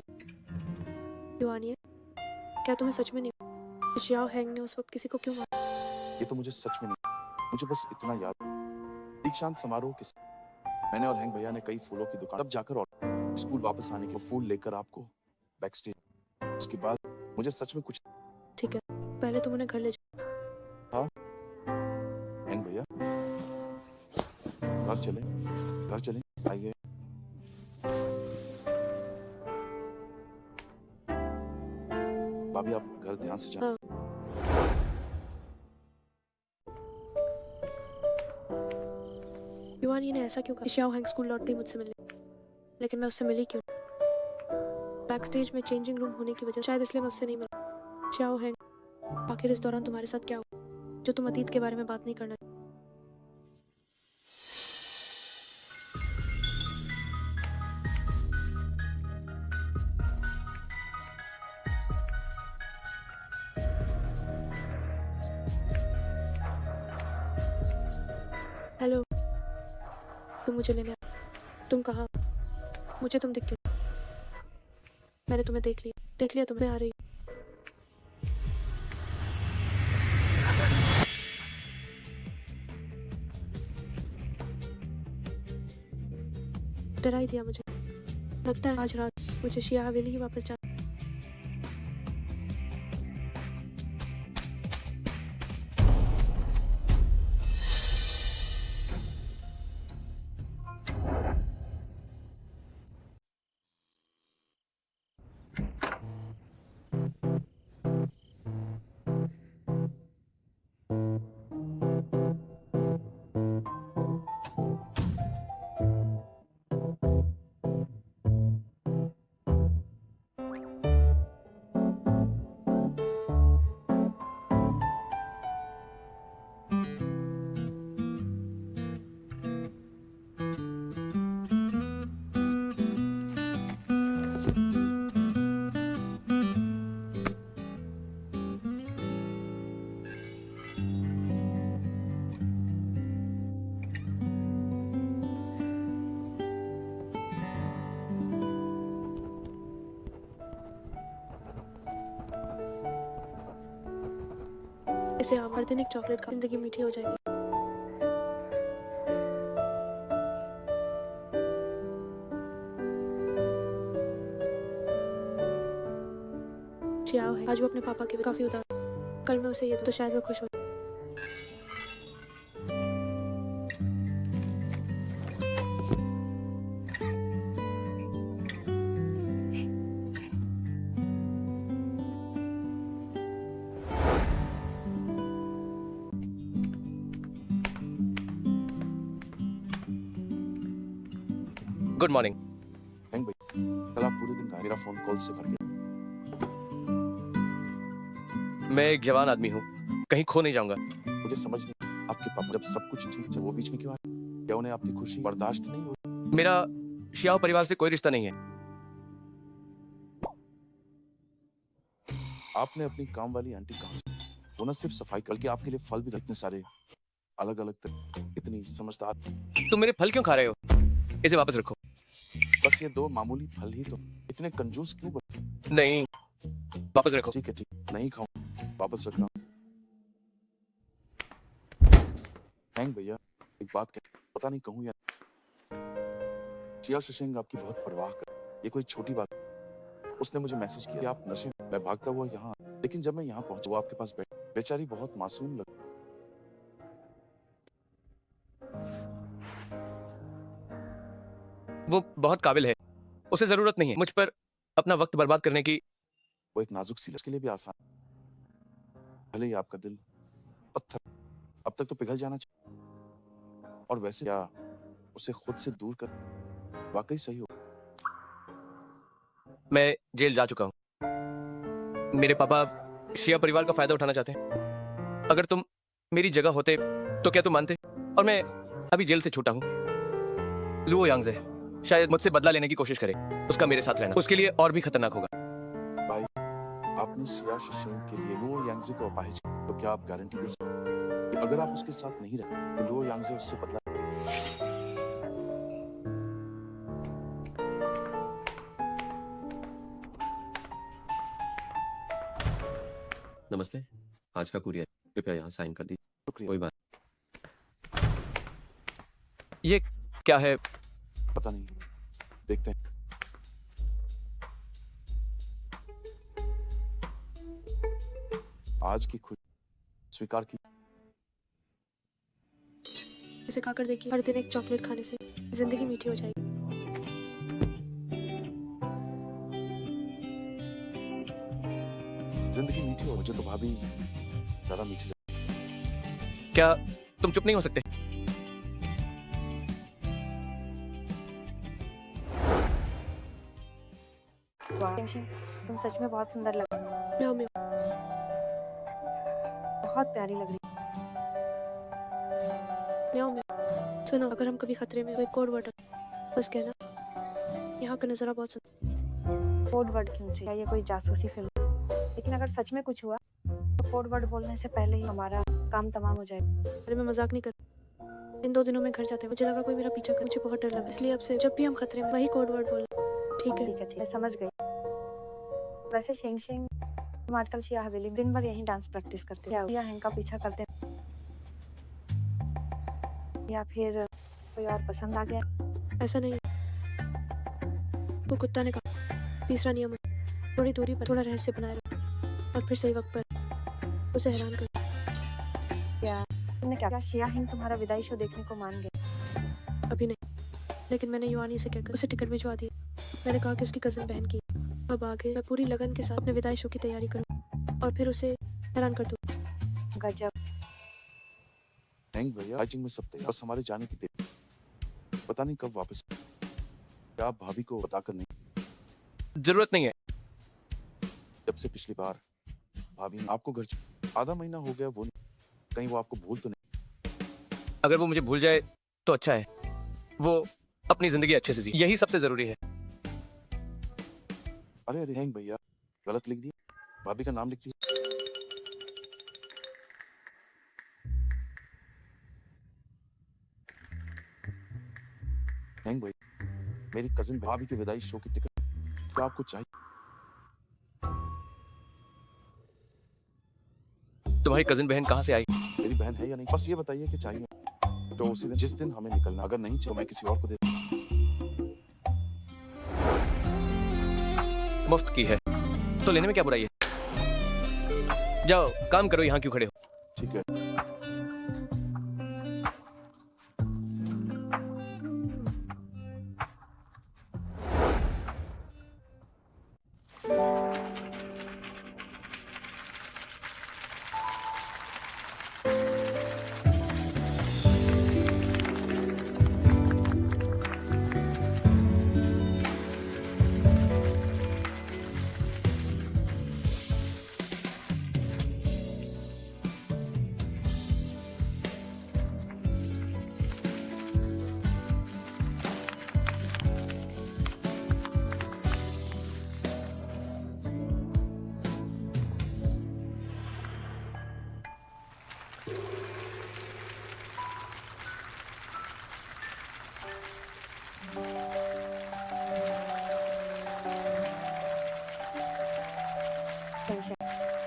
E: युवानी, क्या तुम्हें सच में नहीं शियाओ हैंग ने उस वक्त किसी को क्यों मारा?
G: ये तो मुझे सच में नहीं, मुझे बस इतना याद, दीक्षांत समारोह के मैंने और हैंग भैया ने कई फूलों की दुकान, तब जाकर और स्कूल वापस आने के फूल लेकर आपको बैक स्टेज। उसके बाद मुझे सच में कुछ।
E: ठीक है, पहले तुम उन्हें घर ले जाओ।
G: हाँ हैंग भैया, घर चलें, आइए। भाभी आप घर ध्यान से जाओ।
E: हाँ। युवानी ने ऐसा क्यों कहा? शियाओ हैंग स्कूल लौटते ही मुझसे मिले, लेकिन मैं उससे मिली क्यों? बैक स्टेज में चेंजिंग रूम होने की वजह, शायद इसलिए मैं उससे नहीं मिली। शियाओ हैंग, आखिर इस दौरान तुम्हारे साथ क्या हुआ जो तुम अतीत के बारे में बात नहीं करना? हेलो, तुम मुझे लेने आ। तुम कहाँ? मुझे तुम दिख क्यों? मैंने तुम्हें देख लिया तुम्हें आ रही। डरा ही दिया मुझे। लगता है आज रात मुझे शिया हवेली ही वापस जा। इसे हर दिन एक चॉकलेट खा, जिंदगी मीठी हो जाएगी। शियाओ है, आज वो अपने पापा के काफी उदास। कल मैं उसे ये तो शायद वो खुश हो।
B: Good morning.
G: हैंग भाई, कल आप पूरे दिन गायब, मेरा फोन कॉल से भर गया।
B: मैं एक जवान आदमी हूँ, कहीं खो नहीं जाऊंगा।
G: मुझे समझ नहीं, आपके पापा जब सब कुछ ठीक था, वो बीच में क्यों आए? क्या उन्हें आपकी खुशी बर्दाश्त नहीं हुई?
B: मेरा शियाओ परिवार से कोई रिश्ता नहीं है।
G: आपने अपनी काम वाली आंटी कहाँ से? वो न सिर्फ सफाई, बल्कि आपके लिए फल भी इतने सारे अलग अलग तरह, इतनी समझदार।
B: तुम मेरे फल क्यों खा रहे हो? इसे वापस रखो।
G: बस ये दो मामूली फल ही तो, इतने कंजूस क्यों बने?
B: नहीं, वापस रखो।
G: ठीक है, नहीं खाऊं, वापस रख रहा हूं। हैंग भैया, एक बात कह, पता नहीं कहूं या शिया शशेंग आपकी बहुत परवाह कर। ये कोई छोटी बात। उसने मुझे मैसेज किया, आप नशे में। मैं भागता हुआ यहाँ, लेकिन जब मैं यहाँ पहुंचा, वो आपके पास बैठी। बेचारी बहुत मासूम लगी।
B: वो बहुत काबिल है, उसे जरूरत नहीं है मुझ पर अपना वक्त बर्बाद करने की।
G: वो एक नाजुक सी, उसके लिए भी आसान। भले ही आपका दिल पत्थर अब तक तो पिघल जाना चाहिए, और वैसे क्या उसे खुद से दूर कर वाकई सही हो।
B: मैं जेल जा चुका हूँ। मेरे पापा शिया परिवार का फायदा उठाना चाहते हैं। अगर तुम मेरी जगह होते तो क्या तुम मानते? और मैं अभी जेल से छूटा हूँ। लुओ यांगजे शायद मुझसे बदला लेने की कोशिश करे। उसका मेरे साथ रहना उसके लिए और भी खतरनाक होगा।
G: भाई, आपने शिया शशेंग के लिए लुओ यांगजे को अपाहिज किया, तो क्या आप गारंटी दे सकते हैं कि अगर आप उसके साथ नहीं रहे तो लुओ यांगजे उससे बदला?
C: नमस्ते, आज का कुरियर कृपया यहाँ साइन कर दीजिए।
G: शुक्रिया।
C: कोई बात
B: ये क्या है?
G: पता नहीं, देखते हैं। आज की खुशी स्वीकार की।
E: इसे खाकर देखिए, हर दिन एक चॉकलेट खाने से जिंदगी मीठी हो जाएगी।
G: जिंदगी मीठी हो, मुझे तो भाभी ज्यादा मीठी लगती।
B: क्या तुम चुप नहीं हो सकते?
H: वाह, टेंशन, तुम सच में बहुत सुंदर लग रही हो।
E: म्याऊं म्याऊं।
H: बहुत प्यारी लग रही हो।
E: म्याऊं म्याऊं। सुनो, अगर हम कभी खतरे में, तो एक कोड वर्ड बस कहना, यहाँ का नजारा बहुत सुंदर।
H: कोड वर्ड क्यों चाहिए? ये कोई जासूसी फिल्म? लेकिन अगर सच में कुछ हुआ तो कोड वर्ड बोलने से पहले ही हमारा काम तमाम हो जाएगा।
E: अरे मैं मजाक नहीं कर। इन 2 दिनों में घर जाते मुझे लगा कोई मेरा पीछा कर, मुझे बहुत डर लगा, इसलिए अब से जब भी हम खतरे में वही कोड वर्ड बोलना। ठीक है?
H: ठीक है, मैं समझ गई। वैसे शेंग शेंग, तुम आजकल शिया हवेली दिन भर यहीं डांस प्रैक्टिस करते हो या हैंग का पीछा करते हो? या फिर कोई और पसंद आ गया?
E: ऐसा नहीं, वो कुत्ता ने कहा, तीसरा नियम है, थोड़ी दूरी पर थोड़ा रहस्य बनाए रखो और फिर सही वक्त पर उसे हैरान करो।
H: क्या तुमने क्या शिया हिंग तुम्हारा विदाई शो देखने को मान गए?
E: अभी नहीं, लेकिन मैंने युआनी से कहकर उसे टिकट भिजवा दिया। मैंने कहा कि उसकी कजिन बहन की। अब आगे मैं पूरी लगन के साथ अपने विदाई शो की तैयारी करूं और फिर उसे हैरान कर दूं।
H: गजब।
G: हैंग भैया, राइटिंग में सब तैयार, बस हमारे जाने की देर। पता नहीं कब वापस। क्या आप भाभी को बताकर नहीं?
B: जरूरत नहीं है।
G: जब से पिछली बार भाभी ने आपको घर आधा महीना हो गया, वो कहीं वो आपको भूल तो नहीं?
B: अगर वो मुझे भूल जाए तो अच्छा है। वो अपनी जिंदगी अच्छे से जी, यही सबसे जरूरी है।
G: अरे अरे हैंग भैया, गलत लिख दिया, भाभी का नाम लिख दिया। हैंग भैया, मेरी कजिन भाभी की विदाई शो की टिकट क्या आपको चाहिए?
B: तुम्हारी कजिन बहन कहाँ से आई?
G: मेरी बहन है या नहीं, बस ये बताइए कि चाहिए तो उसी दिन, जिस दिन हमें निकलना। अगर नहीं तो मैं किसी और को दे।
B: मुफ्त की है तो लेने में क्या बुराई है? जाओ काम करो, यहाँ क्यों खड़े हो?
G: ठीक है।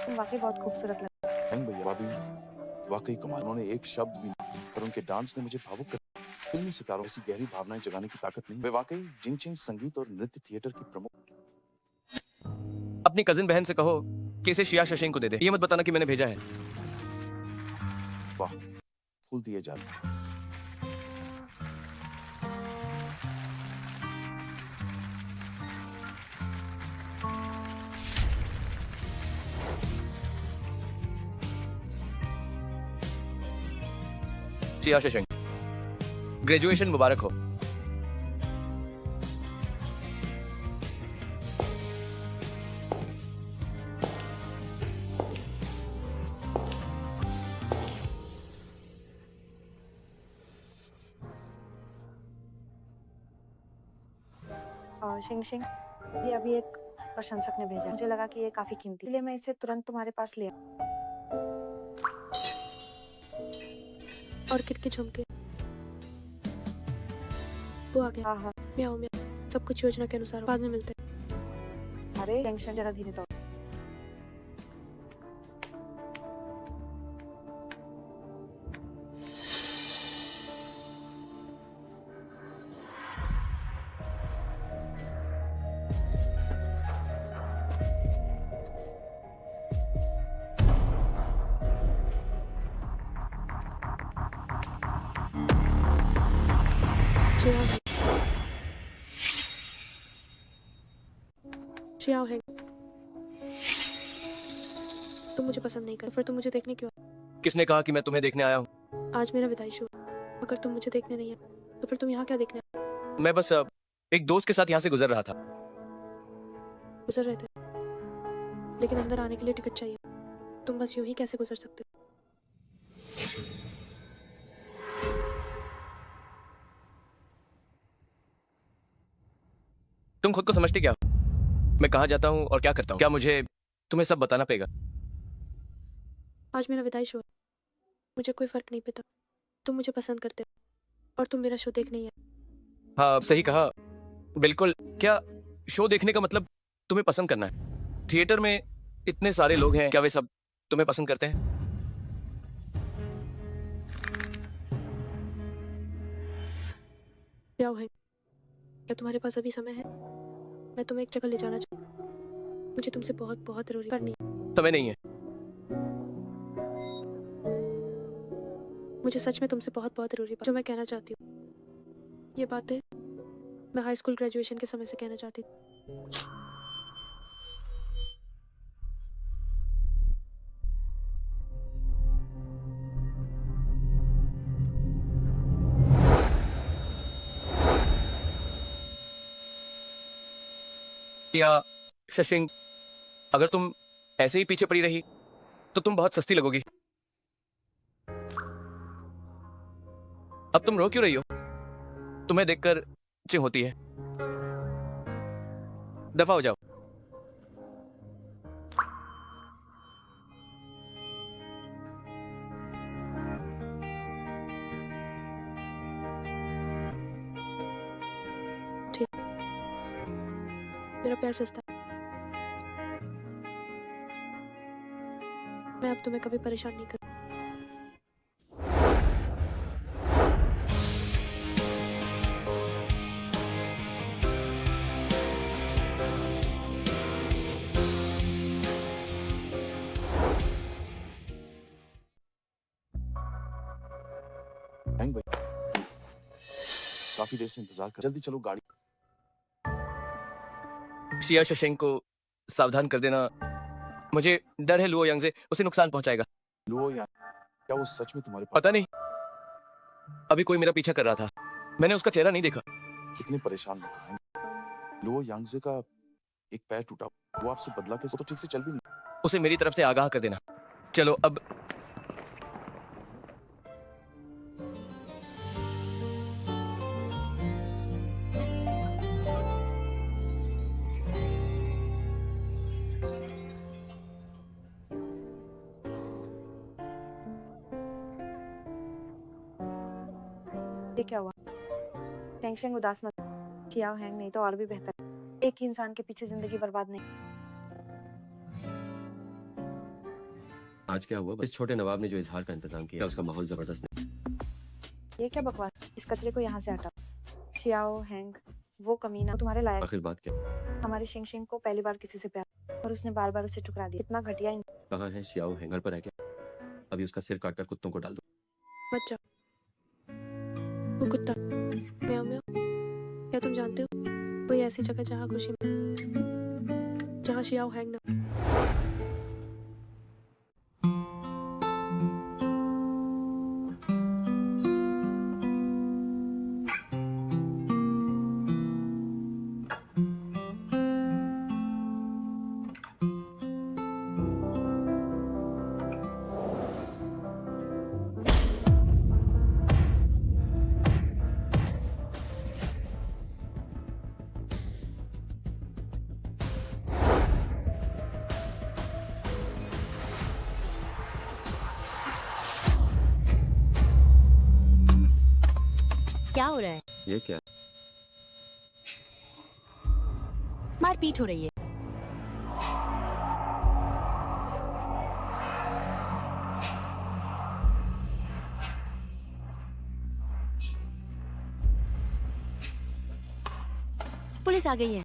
H: तुम वाकई बहुत खूबसूरत लग।
G: हैंग भैया, भाभी वाकई कमाल। उन्होंने एक शब्द भी नहीं, पर उनके डांस ने मुझे भावुक कर। फिल्मी सितारों ऐसी गहरी भावनाएं जगाने की ताकत नहीं। वे वाकई जिंगचिंग संगीत और नृत्य थिएटर की प्रमुख।
B: अपनी कजिन बहन से कहो कि इसे शिया शशेंग को दे दे। ये मत बताना कि मैंने भेजा है।
G: वाह, फूल दिए जाते।
B: शिया शशंक, ग्रेजुएशन मुबारक हो।
H: शिंग शिंग, ये अभी एक प्रशंसक ने भेजा, मुझे लगा कि ये काफी कीमती, इसलिए मैं इसे तुरंत तुम्हारे पास ले
E: ऑर्किड के झुमके। वो आ गया।
H: हाँ हाँ,
E: म्याओ म्याओ। सब कुछ योजना के अनुसार, बाद में मिलते हैं।
H: अरे टेंशन जरा धीरे तो।
E: शियाओ है। तुम मुझे पसंद नहीं कर, फिर तुम मुझे देखने क्यों आए?
B: किसने कहा कि मैं तुम्हें देखने आया हूँ?
E: आज मेरा विदाई शो। अगर तुम मुझे देखने नहीं आए तो फिर तुम यहाँ क्या देखने आए?
B: मैं बस एक दोस्त के साथ यहाँ से गुजर रहा था।
E: गुजर रहे थे, लेकिन अंदर आने के लिए टिकट चाहिए। तुम बस यूं ही कैसे गुजर सकते हो?
B: तुम खुद को समझते क्या हो? मैं कहाँ जाता हूँ और क्या करता हूँ? क्या मुझे तुम्हें सब बताना पड़ेगा?
E: आज मेरा विदाई शो है, मुझे कोई फर्क नहीं पड़ता। तुम मुझे पसंद करते हो और तुम मेरा शो देख नहीं है।
B: हाँ सही कहा, बिल्कुल। क्या शो देखने का मतलब तुम्हें पसंद करना है? थिएटर में इतने सारे लोग हैं, क्या वे सब तुम्हें पसंद करते हैं?
E: क्या है? क्या तुम्हारे पास अभी समय है? मैं तुम्हें एक जगह ले जाना चाहूँ। मुझे तुमसे बहुत बहुत जरूरी करनी है।
B: समय नहीं है।
E: मुझे सच में तुमसे बहुत बहुत जरूरी जो मैं कहना चाहती हूँ। ये बातें मैं हाई स्कूल ग्रेजुएशन के समय से कहना चाहती थी।
B: या शशिंक, अगर तुम ऐसे ही पीछे पड़ी रही तो तुम बहुत सस्ती लगोगी। अब तुम रो क्यों रही हो? तुम्हें देखकर चिंता होती है। दफा हो जाओ।
E: ठीक, मेरा प्यार सस्ता है। मैं अब तुम्हें कभी परेशान नहीं करूँ।
G: हैंग भाई, काफी देर से इंतजार कर, जल्दी चलो गाड़ी।
B: शिया शशिंक को सावधान कर देना। मुझे डर है लुओ यांग से उसे नुकसान पहुंचाएगा।
G: लुओ यांग, क्या वो सच में तुम्हारे पास?
B: पता नहीं, अभी कोई मेरा पीछा कर रहा था, मैंने उसका चेहरा नहीं देखा।
G: इतने परेशान मत हो हैंग। लुओ यांगजे का एक पैर टूटा, वो आपसे बदला कैसे? तो ठीक से चल भी नहीं।
B: उसे मेरी तरफ से आगाह कर देना। चलो अब।
H: ये क्या हुआ? टेंशन उदास मत। शियाओ हैंग नहीं तो और भी बेहतर। एक ही इंसान के पीछे जिंदगी बर्बाद नहीं।
C: आज क्या हुआ? इस छोटे नवाब ने जो इजहार का इंतजाम किया, उसका माहौल जबरदस्त नहीं।
H: ये क्या बकवास? इस कचरे को यहाँ से हटाओ। शियाओ हैंग वो कमीना तुम्हारे लायक।
C: आखिर बात क्या?
H: हमारी शिंग शिंग को पहली बार किसी से प्यार और उसने बार बार उसे ठुकरा दिया। इतना घटिया
C: कहाँ है शियाओ हैंग? घर पर है क्या? अभी उसका सिर काटकर कुत्तों को डाल दो।
E: मत जाओ। वो कुत्ता म्याओ म्याओ, क्या तुम जानते हो कोई ऐसी जगह जहाँ खुशी, जहाँ शियाओ हैंग ना?
F: क्या हो रहा है?
C: ये क्या?
F: मारपीट हो रही है। पुलिस आ गई है।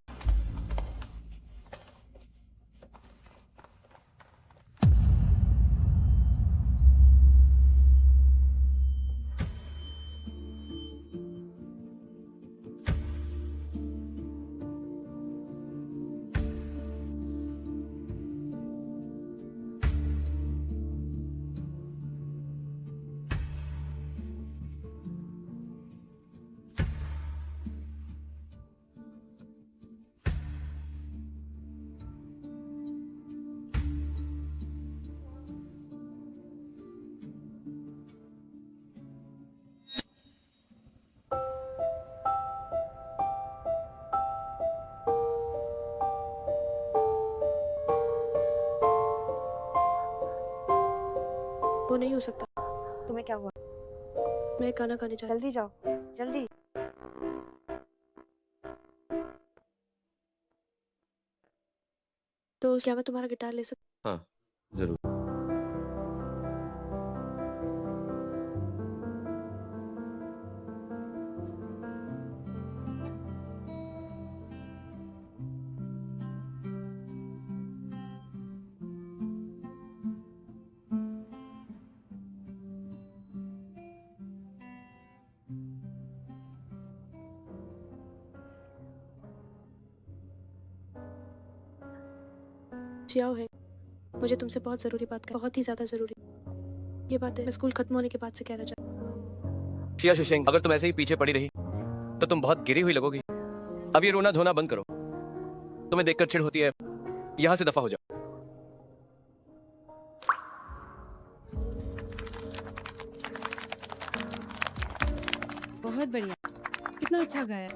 E: वो नहीं हो सकता।
H: तुम्हें क्या हुआ?
E: मैं खाना खाने जा रही
H: जल्दी जाओ, जल्दी।
E: तो क्या मैं तुम्हारा गिटार ले सकती?
C: हाँ, जरूर।
E: जियाओ है, मुझे तुमसे बहुत ज़रूरी बात कर, बहुत ही ज़्यादा ज़रूरी। ये बात है, मैं स्कूल खत्म होने के बाद से कहना चाहती।
B: शिया शुशेंग, अगर तुम ऐसे ही पीछे पड़ी रही तो तुम बहुत गिरी हुई लगोगी। अब ये रोना धोना बंद करो। तुम्हें देखकर चिढ़ होती है, यहाँ से दफा हो जाओ।
D: बहुत बढ़िया, कितना अच्छा गाया।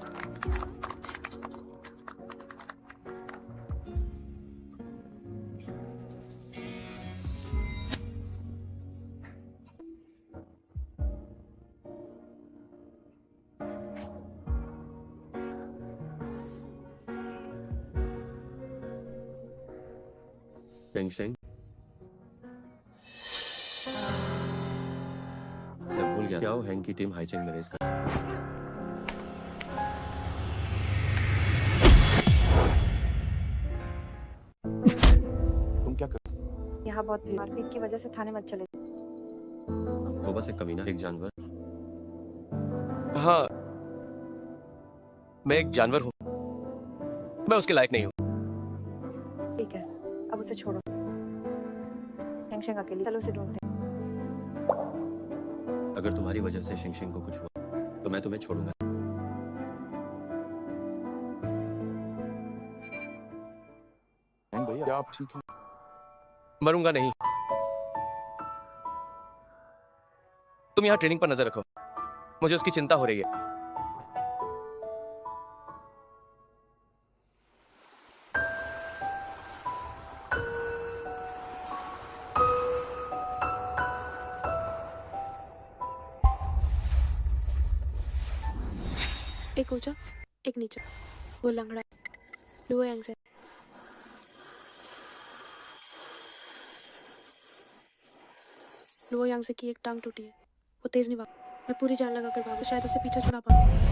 C: पेंगशेंग, मैं भूल गया, क्या हैंग की टीम हाईचेंग में रेस कर।
G: तुम क्या कर?
H: यहाँ बहुत भीड़, मारपीट की वजह से थाने मत चले।
C: वो बस एक कमीना, एक जानवर।
B: हाँ, मैं एक जानवर हूँ, मैं उसके लायक नहीं हूँ।
H: ठीक है, अब उसे छोड़ो। शेंगशेंग अकेली, चलो उसे ढूंढते हैं।
C: अगर तुम्हारी वजह से शेंगशेंग को कुछ हुआ तो मैं तुम्हें छोड़ूंगा।
G: हैंग भैया, क्या आप ठीक हैं?
B: मरूंगा नहीं। तुम यहाँ ट्रेनिंग पर नजर रखो, मुझे उसकी चिंता हो रही है।
E: एक ऊंचा, एक नीचा। वो लंगड़ा लुओ यांग से। लुओ यांग से की एक टांग टूटी है। वो तेज नहीं भागा। मैं पूरी जान लगा कर भागा, शायद उसे पीछा छुड़ा पाऊं।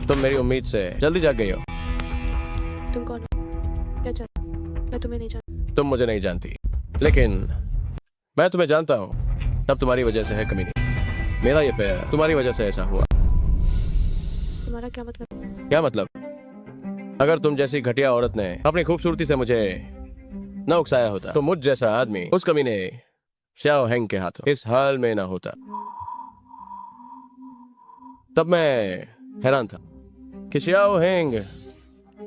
B: तुम मेरी उम्मीद से जल्दी जाग गई हो।
E: तुम कौन हो? क्या चाहते? मैं तुम्हें नहीं जानती।
B: तुम मुझे नहीं जानती, लेकिन मैं तुम्हें जानता हूँ। तब तुम्हारी वजह से है कमीनी। मेरा ये पैर तुम्हारी वजह से ऐसा हुआ।
E: तुम्हारा क्या मतलब?
B: क्या मतलब? अगर तुम जैसी घटिया औरत ने अपनी खूबसूरती से मुझे न उकसाया होता तो मुझ जैसा आदमी उस कमीने श्याओ हैंग के हाथों इस हाल में ना होता। तब मैं हैरान था कि श्याओ हैंग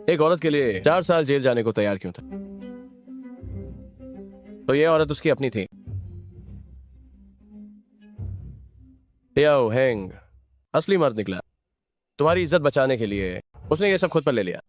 B: एक औरत के लिए 4 साल जेल जाने को तैयार क्यों था। तो ये औरत उसकी अपनी थी। श्याओ हैंग असली मर्द निकला। तुम्हारी इज्जत बचाने के लिए उसने ये सब खुद पर ले लिया।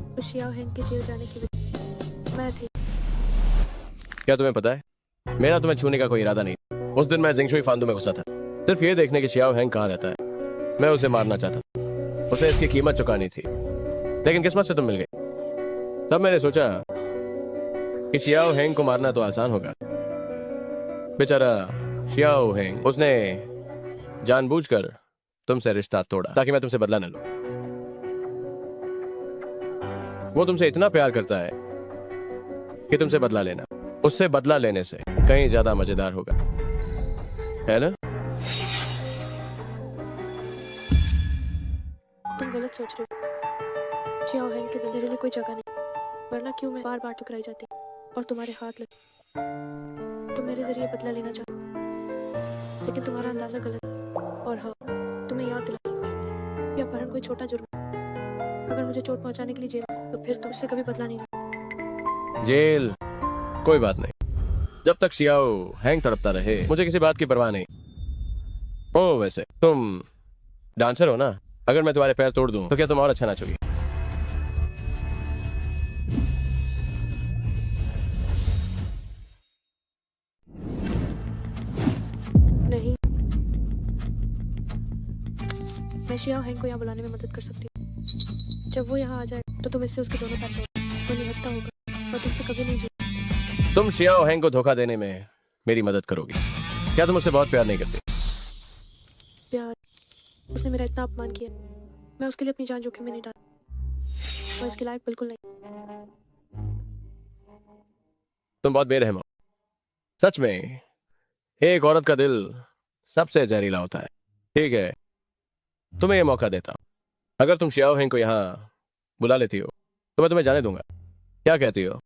E: तो शियाओ हैंग के जेल जाने की वजह मैं थी।
B: क्या तुम्हें पता है, मेरा तुम्हें छूने का कोई इरादा नहीं। उस दिन मैं जिंगशुई फांदू में घुसा था, सिर्फ ये देखने की शियाओ हैंग कहाँ रहता है। मैं उसे मारना चाहता, उसे इसकी कीमत चुकानी थी, लेकिन किस्मत से तुम मिल गई। तब मैंने सोचा कि शियाओ हैंग को मारना तो आसान होगा। बेचारा शियाओ हैंग, उसने जानबूझकर तुमसे रिश्ता तोड़ा ताकि मैं तुमसे बदला न लूं। वो तुमसे इतना प्यार करता है कि तुमसे बदला लेना उससे बदला लेने से कहीं ज्यादा मजेदार होगा, है ना?
E: तुम गलत सोच रहे हो। शियाओ हैंग के दिल मेरे लिए कोई जगह नहीं, वरना क्यों मैं बार बार ठुकराई जाती और तुम्हारे हाथ लग। तुम मेरे जरिए बदला लेना चाहते, लेकिन तुम्हारा अंदाजा गलत है। और हाँ, तुम्हें याद दिला कि अपहरण कोई छोटा जुर्म है। अगर मुझे चोट पहुंचाने के लिए जेल तो फिर तुमसे कभी बदला नहीं लेना।
B: जेल कोई बात नहीं, जब तक शियाओ हैंग तड़पता रहे मुझे किसी बात की परवाह नहीं। ओ वैसे तुम डांसर हो ना, अगर मैं तुम्हारे पैर तोड़ दूं तो क्या तुम और अच्छा नाचोगी?
E: नहीं, मैं शियाओ हैंग को यहाँ बुलाने में मदद कर सकती हूँ। जब वो यहाँ आ जाए तो तुम इससे उसके दोनों पैर तोड़, वो निहत्था होगा और तुमसे कभी नहीं जीत।
B: तुम शियाओ हैंग को धोखा देने में मेरी मदद करोगी? क्या तुम उससे बहुत प्यार नहीं करती?
E: प्यार? उसने मेरा इतना अपमान किया, मैं उसके लिए अपनी जान जोखिम में नहीं डाली और इसके लायक बिल्कुल नहीं।
B: तुम बहुत बेरहम हो, सच में। एक औरत का दिल सबसे जहरीला होता है। ठीक है, तुम्हें ये मौका देता हूं, अगर तुम शियाओ हैंग को यहाँ बुला लेती हो तो मैं तुम्हें जाने दूंगा। क्या कहती हो?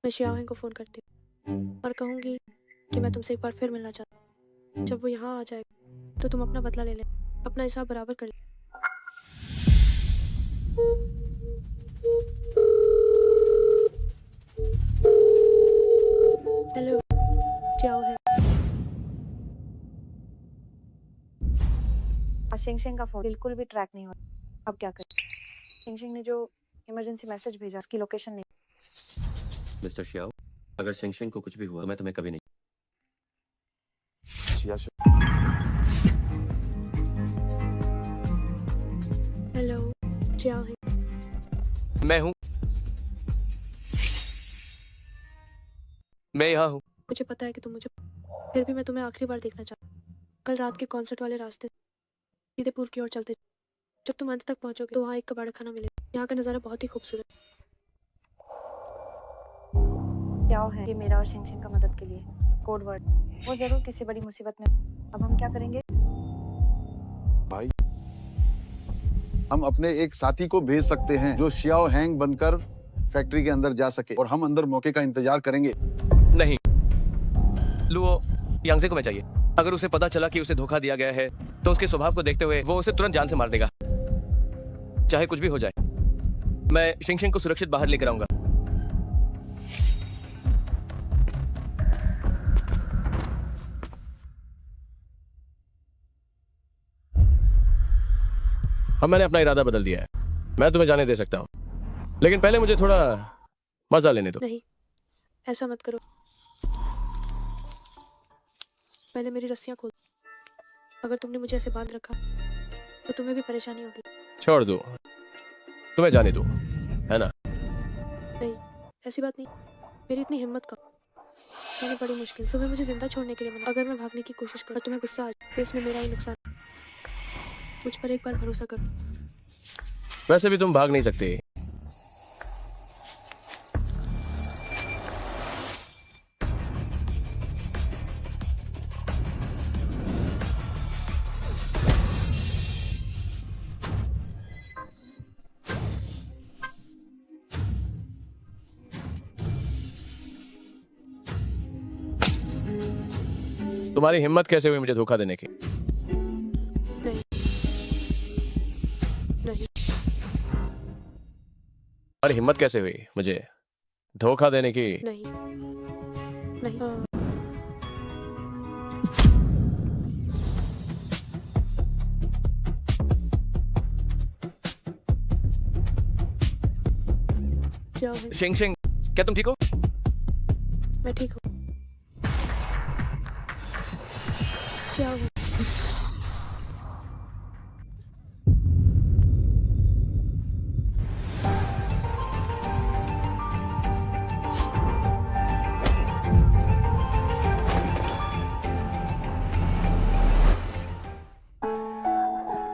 E: मैं शियाओ हैंग को फोन करती हूँ और कहूंगी कि मैं तुमसे एक बार फिर मिलना चाहती हूँ। जब वो यहाँ आ जाए तो तुम अपना बदला ले ले, अपना हिसाब बराबर कर ले। Hello, Xiao hang.
H: शेंगशेंग का फोन बिल्कुल भी ट्रैक नहीं हो रहा। अब क्या करें? शेंगशेंग ने जो इमरजेंसी मैसेज भेजा उसकी लोकेशन नहीं।
C: मिस्टर शियाओ, अगर शेंगशेंग को कुछ भी हुआ तो मैं तुम्हें कभी नहीं।
E: Hello, Xiao hang.
B: मैं हूं, मैं यहाँ हूँ।
E: मुझे पता है कि तुम मुझे, फिर भी मैं तुम्हें आखिरी बार देखना चाहता हूँ। कल रात के कॉन्सर्ट वाले रास्ते सीधे पूर्व की ओर चलते, जब तुम अंत तक पहुंचोगे तो वहाँ एक कबाड़ खाना मिलेगा। यहाँ का नज़ारा बहुत ही खूबसूरत।
H: क्या है ये मेरा और शेंगशेंग का मदद के लिए कोड वर्ड। वो जरूर किसी बड़ी मुसीबत में। अब हम क्या करेंगे?
G: भाई, हम अपने एक साथी को भेज सकते हैं जो शियाओ हैंग बनकर फैक्ट्री के अंदर जा सके और हम अंदर मौके का इंतजार करेंगे।
B: नहीं, लुओ यांगजे को मैं चाहिए। अगर उसे पता चला कि उसे धोखा दिया गया है तो उसके स्वभाव को देखते हुए वो उसे तुरंत जान से मार देगा, चाहे कुछ भी हो जाए। मैं शेंगशेंग को सुरक्षित बाहर लेकर आऊंगा। अब मैंने अपना इरादा बदल दिया है, मैं तुम्हें जाने दे सकता हूँ, लेकिन पहले मुझे थोड़ा मजा लेने दो।
E: नहीं, ऐसा मत करो। पहले मेरी रस्सियां खोल। अगर तुमने मुझे ऐसे बांध रखा तो तुम्हें भी परेशानी होगी।
B: छोड़ दो, तुम्हें जाने दो, है ना?
E: नहीं, ऐसी बात नहीं। मेरी इतनी हिम्मत कम। मैंने बड़ी मुश्किल सुबह मुझे जिंदा छोड़ने के लिए मना। अगर मैं भागने की कोशिश करूँ तुम्हें गुस्सा आ जाए, इसमें मेरा ही नुकसान। मुझ पर एक बार भरोसा करो।
B: वैसे भी तुम भाग नहीं सकते। तुम्हारी हिम्मत कैसे हुई मुझे धोखा देने की?
E: नहीं नहीं
B: और हिम्मत कैसे हुई मुझे धोखा देने की?
E: नहीं नहीं क्या है?
B: शेंग शेंग, क्या तुम ठीक हो?
E: मैं ठीक हूँ। क्या है?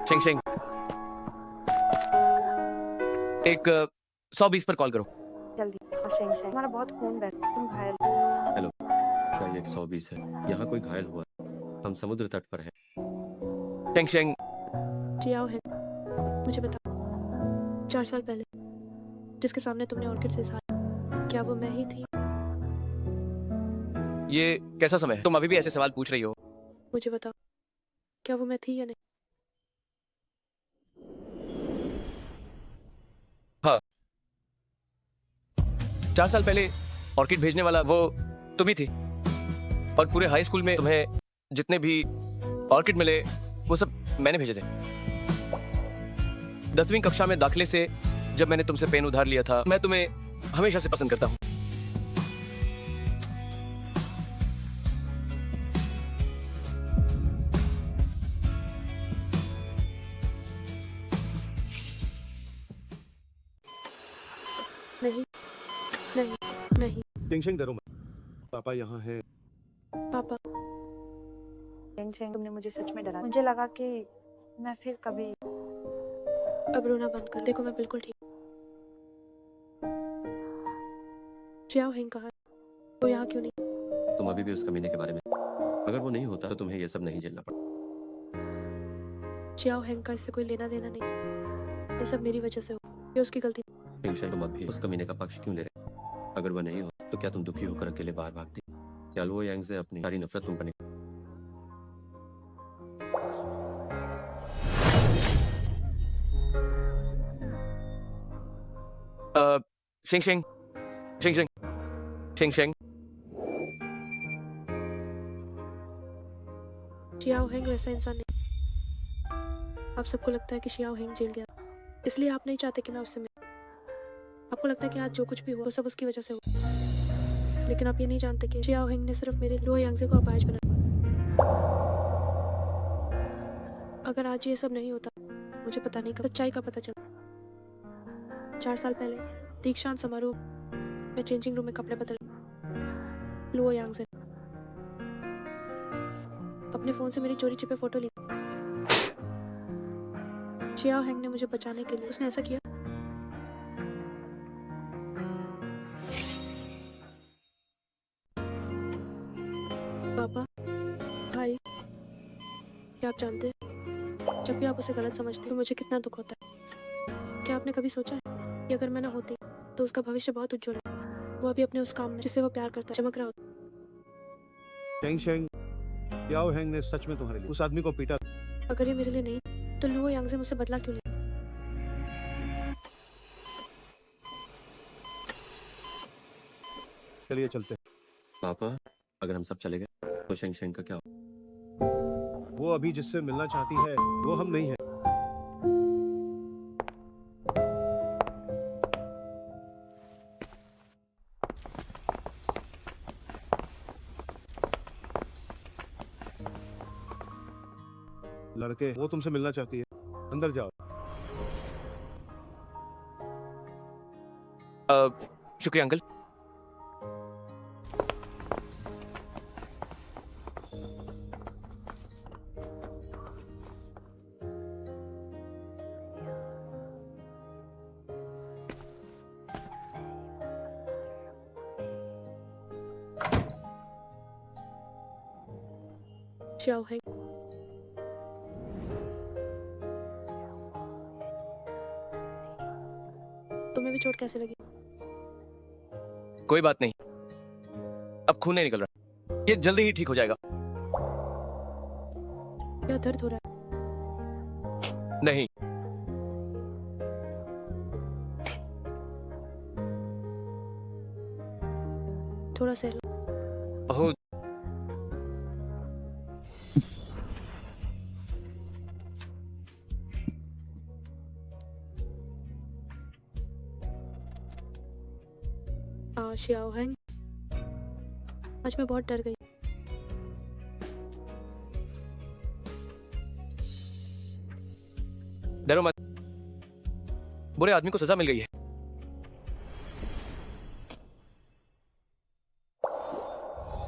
B: शेंग शेंग, एक 120 पर कॉल करो।
H: जल्दी। और शेंग शेंग, हमारा बहुत खून बह रहा है, तुम घायल हो।
C: हेलो, क्या ये 120 है? यहाँ कोई घायल हुआ? हम समुद्र तट पर हैं।
B: शेंग शेंग,
E: जियाओ है, मुझे बता, 4 साल पहले जिसके सामने तुमने ऑर्किड से इजहार, क्या वो मैं ही थी?
B: ये कैसा समय है? तुम अभी भी ऐसे सवाल पूछ रही हो?
E: मुझे बताओ, क्या वो मैं थी या नहीं?
B: हाँ, 4 साल पहले ऑर्किड भेजने वाला वो तुम ही थी। और पूरे हाई स्कूल में तुम्हें जितने भी ऑर्किड मिले वो सब मैंने भेजे थे। 10वीं कक्षा में दाखिले से जब मैंने तुमसे पेन उधार लिया था, मैं तुम्हें हमेशा से पसंद करता हूँ।
E: नहीं नहीं नहीं
L: शेंग शेंग, डरो मत, पापा यहाँ है।
E: पापा,
H: शेंग शेंग, तुमने मुझे सच में डरा। मुझे लगा कि मैं फिर कभी।
E: अब रोना बंद कर, देखो मैं बिल्कुल ठीक। जियाओ हेंग कहाँ है? वो यहाँ क्यों नहीं?
C: तुम अभी भी उस कमीने के बारे में, अगर वो नहीं होता तो तुम्हें ये सब नहीं झेलना पड़ता।
E: जियाओ हेंग का इससे कोई लेना देना नहीं, ये सब मेरी वजह से हो, ये उसकी गलती।
C: शेंग शेंग, तुम अब भी उस कमीने का पक्ष क्यों ले रहे? अगर वो नहीं हो तो क्या तुम दुखी होकर अकेले बाहर भागती? क्या लो यांग से अपनी सारी नफरत तुम पर निकाल?
B: शेंग शेंग, शेंग शेंग, शेंग शेंग,
E: शियाओ हेंग वैसा इंसान नहीं। आप सबको लगता है कि शियाओ हेंग जेल गया, इसलिए आप नहीं चाहते कि मैं उससे मिलूं। आपको लगता है कि आज जो कुछ भी हुआ वो सब उसकी वजह से हुआ, लेकिन आप ये नहीं जानते कि शियाओ हेंग ने सिर्फ मेरे लो यांगजे को अपाहिज बनाया। अगर आज ये सब नहीं होता, मुझे पता नहीं कब सच्चाई का पता चला। 4 साल पहले दीक्षांत समारोह में चेंजिंग रूम में कपड़े बदल लो यांगजे अपने फोन से मेरी चोरी छिपे फोटो ली। शियाओ हेंग ने मुझे बचाने के लिए उसने ऐसा किया। पापा, भाई, क्या आप जानते हैं जब भी आप उसे गलत समझते हैं तो मुझे कितना दुख होता है? क्या आपने कभी सोचा है कि अगर मैं ना होती तो उसका भविष्य बहुत उज्जवल है? वो अभी अपने उस काम में जिसे वो प्यार करता है चमक रहा होता।
L: शेंग शेंग, जियाओ हेंग ने सच में तुम्हारे लिए उस आदमी को पीटा।
E: अगर ये मेरे लिए नहीं तो लुओ यांगजे मुझसे बदला क्यों नहीं?
L: चलिए चलते हैं।
C: पापा, अगर हम सब चले गए तो शेंग शेंग का क्या हो?
L: वो अभी जिससे मिलना चाहती है वो हम नहीं है। लड़के, वो तुमसे मिलना चाहती है, अंदर जाओ।
B: शुक्रिया अंकल।
E: शियाओ हेंग, तुम्हें भी चोट कैसे लगी?
B: कोई बात नहीं, अब खून नहीं निकल रहा, ये जल्दी ही ठीक हो जाएगा।
E: क्या दर्द हो रहा है?
B: नहीं,
E: थोड़ा सह लो।
B: बहुत।
E: शियाओ हैंग, आज मैं बहुत डर गई।
B: डरो मत, बुरे आदमी को सजा मिल गई है।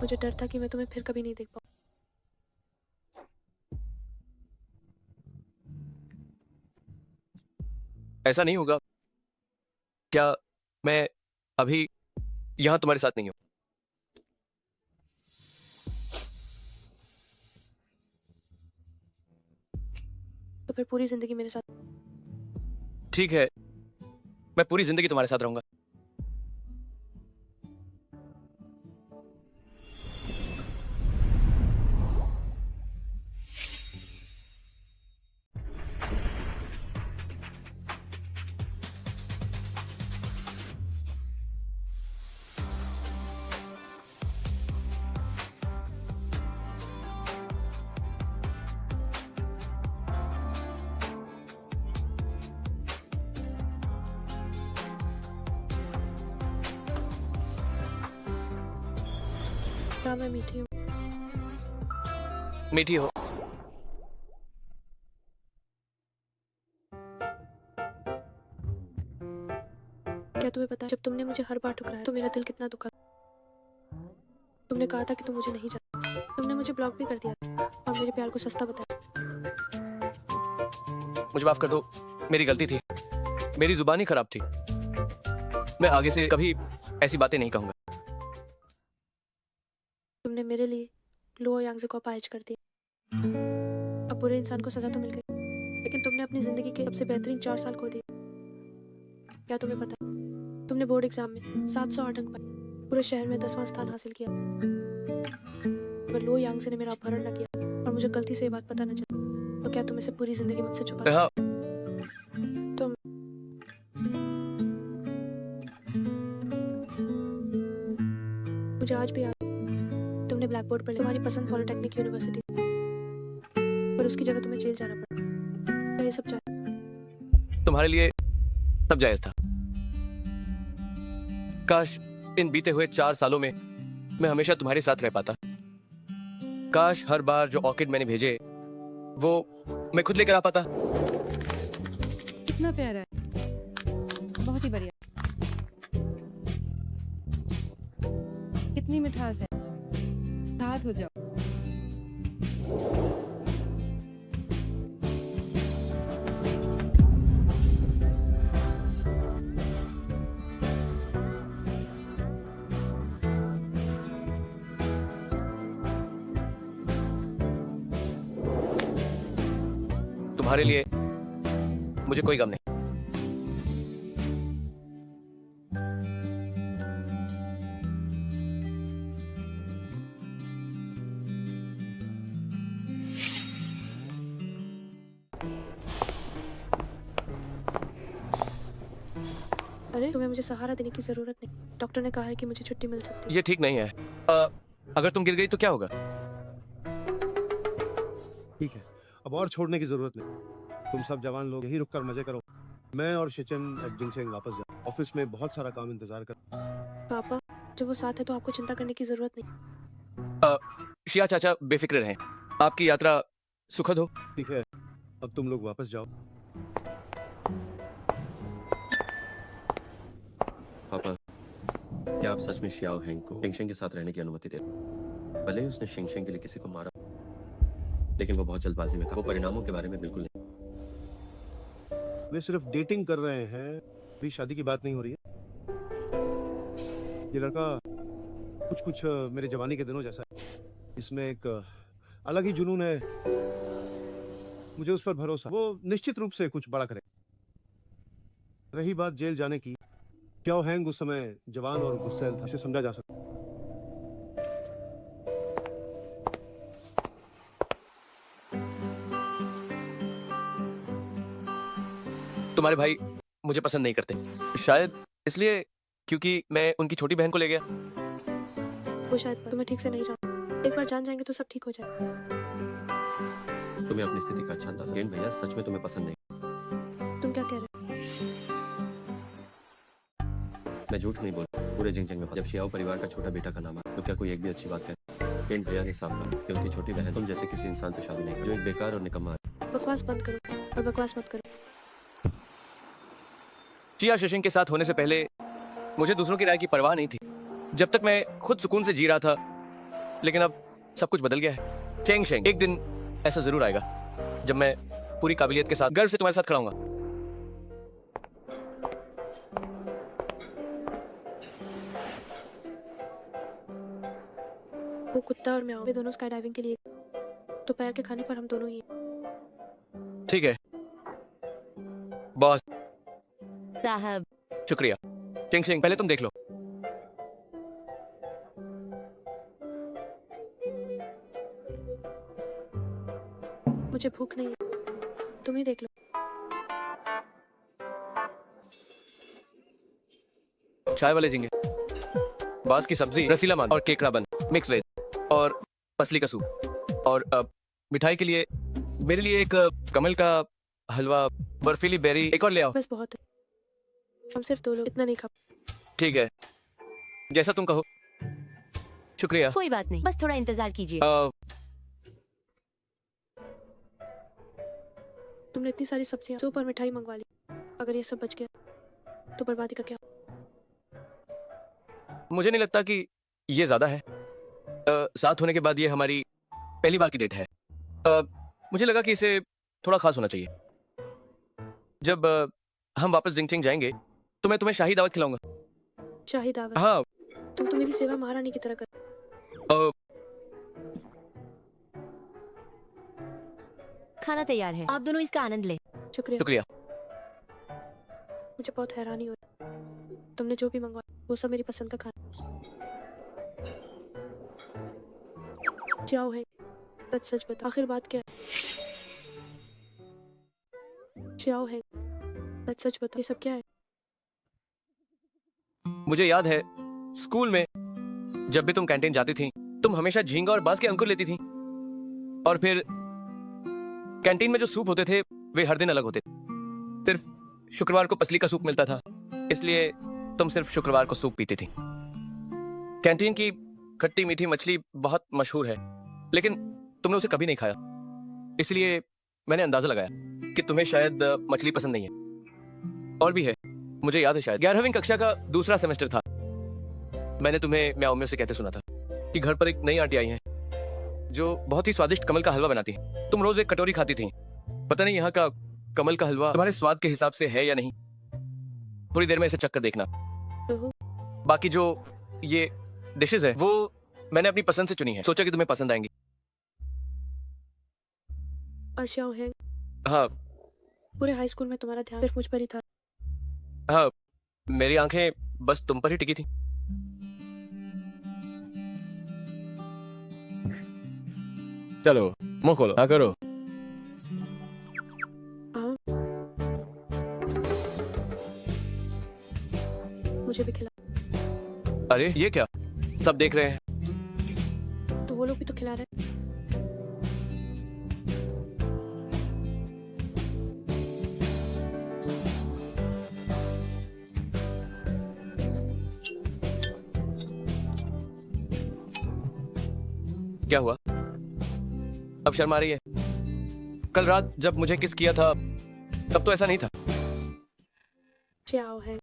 E: मुझे डर था कि मैं तुम्हें फिर कभी नहीं देख पाऊँ।
B: ऐसा नहीं होगा। क्या मैं अभी यहाँ तुम्हारे साथ नहीं हूँ?
E: तो फिर पूरी जिंदगी मेरे साथ?
B: ठीक है, मैं पूरी जिंदगी तुम्हारे साथ रहूंगा।
E: क्या मैं मीठी हूँ?
B: मीठी हो।
E: क्या तुम्हें पता है जब तुमने मुझे हर बार ठुकराया तो मेरा दिल कितना दुखा? तुमने कहा था कि तुम मुझे नहीं जानते। तुमने मुझे ब्लॉक भी कर दिया और मेरे प्यार को सस्ता बताया।
B: मुझे माफ कर दो, मेरी गलती थी, मेरी जुबान ही खराब थी। मैं आगे से कभी ऐसी बातें नहीं कहूंगा।
E: तुमने मेरे लिए लो यांग को अपाहिज कर दिया। अब बुरे इंसान को सजा तो मिल गई, लेकिन तुमने अपनी जिंदगी के सबसे बेहतरीन 4 साल खो दिए। क्या तुम्हें पता है तुमने बोर्ड एग्जाम में 708 अंक पाए, पूरे शहर में 10वां स्थान हासिल किया। अगर लो यांग ने मेरा अपहरण न किया और मुझे गलती से ये बात पता न चला तो क्या तुम इसे पूरी जिंदगी मुझसे छुपा? तुम मुझे आज भी याद, तुमने ब्लैक बोर्ड पर तुम्हारी पसंद पॉलिटेक्निक यूनिवर्सिटी, पर उसकी जगह तुम्हें जेल जाना पड़ा। क्या ये सब चाहे?
B: तुम्हारे लिए सब जायज था। काश इन बीते हुए 4 सालों में मैं हमेशा तुम्हारे साथ रह पाता। काश हर बार जो ऑर्किड मैंने भेजे वो मैं खुद लेकर आ पाता।
D: कितना प्यारा है, बहुत ही बढ़िया। कितनी मिठास है, साथ हो जाओ।
B: तुम्हारे लिए मुझे कोई गम नहीं।
E: अरे तुम्हें मुझे सहारा देने की जरूरत नहीं। डॉक्टर ने कहा है कि मुझे छुट्टी मिल सकती है।
B: ये ठीक नहीं है। अगर तुम गिर गई तो क्या होगा?
L: ठीक है, अब और छोड़ने की जरूरत नहीं। तुम सब जवान लोग यही रुककर मजे करो। मैं और शिचन अब जिनसेंग वापस जाए। ऑफिस में बहुत सारा काम इंतजार कर।
E: पापा, जब वो साथ है तो आपको चिंता करने की जरूरत नहीं।
B: शिया चाचा बेफिक्र रहें, आपकी यात्रा सुखद हो।
L: ठीक है, अब तुम लोग वापस जाओ।
C: पापा, क्या आप सच में शियाओ हैंग को शिंगशेंग के साथ रहने की अनुमति दे? भले ही उसने शिंगशेंग के लिए किसी को मारा, लेकिन वो बहुत जल्दबाजी में था। वो परिणामों के बारे में बिल्कुल नहीं।
L: वे सिर्फ डेटिंग कर रहे हैं, अभी शादी की बात नहीं हो रही है। ये लड़का कुछ मेरे जवानी के दिनों जैसा है। इसमें एक अलग ही जुनून है। मुझे उस पर भरोसा, वो निश्चित रूप से कुछ बड़ा करे। रही बात जेल जाने की, शियाओ हैंग उस समय जवान और गुस्सैल था, इसे समझा जा सकता।
B: तुम्हारे भाई मुझे पसंद नहीं करते, शायद इसलिए क्योंकि मैं उनकी छोटी बहन को ले गया।
E: वो शायद तुम्हें ठीक से नहीं जानते। एक बार जान जाएंगे तो सब ठीक हो जाए।
C: तुम्हें अपनी स्थिति का अच्छा अंदाजा। गेन भैया सच में तुम्हें पसंद नहीं।
E: तुम क्या कह रहे हो?
C: मैं झूठ नहीं बोल, पूरे जिंगजिंग में जब शियाओ परिवार का छोटा बेटा का नाम है तो क्या कोई एक भी अच्छी बात है? केन भैया ने साफ कहा कि उनकी छोटी बहन तुम जैसे किसी इंसान से शादी नहीं कर, जो एक बेकार और निकम्मा है।
E: बकवास बंद करो और बकवास मत करो।
B: शिया शशिंग के साथ होने से पहले मुझे दूसरों की राय की परवाह नहीं थी, जब तक मैं खुद सुकून से जी रहा था। लेकिन अब सब कुछ बदल गया है। शेंग शेंग, एक दिन ऐसा जरूर आएगा जब मैं पूरी काबिलियत के साथ गर्व से तुम्हारे साथ खड़ा हूंगा।
E: वो कुत्ता और मैं दोनों स्काई डाइविंग के लिए, दोपहर के खाने पर हम दोनों ही।
B: ठीक है बॉस
F: साहब।
B: शुक्रिया। शेंग शेंग, पहले तुम देख लो।
E: मुझे भूख नहीं है, तुम ही देख लो।
B: चाय वाले झींगे, बास की सब्जी, रसीला मान और केकड़ा बन, मिक्स वेज और पसली का सूप, और मिठाई के लिए मेरे लिए एक कमल का हलवा, बर्फीली बेरी, एक और ले आओ।
E: बस बहुत है, हम सिर्फ दो लोग, इतना नहीं खा।
B: ठीक है, जैसा तुम कहो। शुक्रिया।
F: कोई बात नहीं, बस थोड़ा इंतजार कीजिए।
E: तुमने इतनी सारी सब्जियां, सूप और मिठाई मंगवा ली। अगर ये सब बच गया तो बर्बादी का क्या?
B: मुझे नहीं लगता कि ये ज्यादा है। साथ होने के बाद ये हमारी पहली बार की डेट है। मुझे लगा कि इसे थोड़ा खास होना चाहिए। जब हम वापस जिंगचिंग जाएंगे तो मैं तुम्हें शाही दावत खिलाऊंगा।
E: शाही दावत?
B: हाँ।
E: तुम तो मेरी सेवा महारानी की तरह कर।
F: खाना तैयार है, आप दोनों इसका आनंद लें।
E: शुक्रिया।
B: शुक्रिया।
E: मुझे बहुत हैरानी हो रही, तुमने जो भी मंगवाया वो सब मेरी पसंद का खाना। जाओ है, सच बता, आखिर बात क्या है? जाओ है, सच बता, ये सब क्या है?
B: मुझे याद है स्कूल में जब भी तुम कैंटीन जाती थी, तुम हमेशा झींगा और बांस के अंकुर लेती थी, और फिर कैंटीन में जो सूप होते थे वे हर दिन अलग होते थे। सिर्फ शुक्रवार को पसली का सूप मिलता था, इसलिए तुम सिर्फ शुक्रवार को सूप पीती थी। कैंटीन की खट्टी मीठी मछली बहुत मशहूर है, लेकिन तुमने उसे कभी नहीं खाया, इसलिए मैंने अंदाजा लगाया कि तुम्हें शायद मछली पसंद नहीं है। और भी है, मुझे याद है शायद 11वीं कक्षा का दूसरा सेमेस्टर था, मैंने तुम्हें म्याओ म्याओ से कहते सुना था कि घर पर एक नई आंटी आई है जो बहुत ही स्वादिष्ट कमल का हलवा बनाती है। तुम रोज एक कटोरी खाती थी। पता नहीं यहाँ का कमल का हलवा तुम्हारे स्वाद के हिसाब से है या नहीं, थोड़ी देर में इसे चक्कर देखना। बाकी जो ये डिशेस है वो मैंने अपनी पसंद से चुनी है, सोचा कि तुम्हें पसंद आएंगी।
E: अर्शिया है।
B: हाँ।
E: पूरे हाई स्कूल में तुम्हारा ध्यान सिर्फ मुझ पर ही था।
B: हाँ, मेरी आंखें बस तुम पर ही टिकी थी। चलो मुंह खोलो, हाँ करो।
E: मुझे भी खिला।
B: अरे ये क्या, सब देख रहे हैं।
E: तो वो लोग भी तो खिला रहे हैं।
B: क्या हुआ, अब शर्म आ रही है? कल रात जब मुझे किस किया था तब तो ऐसा नहीं था।
E: जाओ है।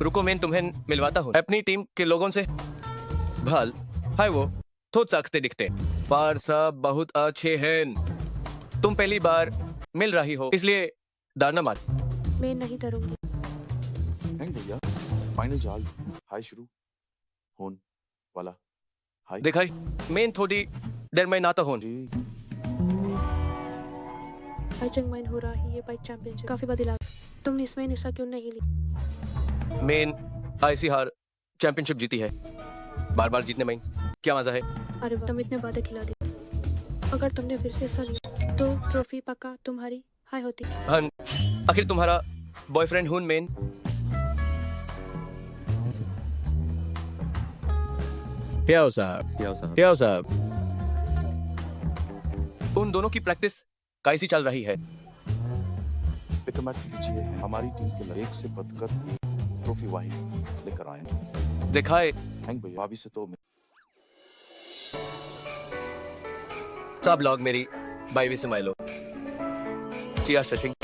B: रुको, मैं तुम्हें मिलवाता हूँ अपनी टीम के लोगों से। भाल, हाय, वो थोड़ा सख्ते दिखते पर सब बहुत अच्छे हैं। तुम पहली बार मिल रही हो इसलिए डर न मत।
E: मैं नहीं डरूंगी।
G: नहीं भैया, फाइनल जाल हाय शुरू होन वाला हाय
B: दिखाई मैं थोड़ी देर में नाता हूँ।
E: हाई चंग माइन हो रहा है ये बाइक चैंपियनशिप, काफी बदलाव। तुमने इसमें हिस्सा क्यों नहीं ली?
B: मेन आईसी हार चैंपियनशिप जीती है, बार बार जीतने में क्या मजा है।
E: अरे वाह, तुम इतने बातें खिला दी। अगर तुमने फिर से हिस्सा लिया तो ट्रॉफी पक्का तुम्हारी हाई होती।
B: हाँ, आखिर तुम्हारा बॉयफ्रेंड हूं मेन।
I: क्या हो साहब,
C: क्या साहब?
I: क्या हो साहब?
B: उन दोनों की प्रैक्टिस कैसी चल रही है?
G: फिक्र मत कीजिए, हमारी टीम के लिए एक से बढ़कर एक ट्रॉफी वाही लेकर आए हैं।
B: दिखाए
G: थैंक भैया, अभी से तो
B: सब लोग मेरी बाईवी से माइलो किया शशिंग।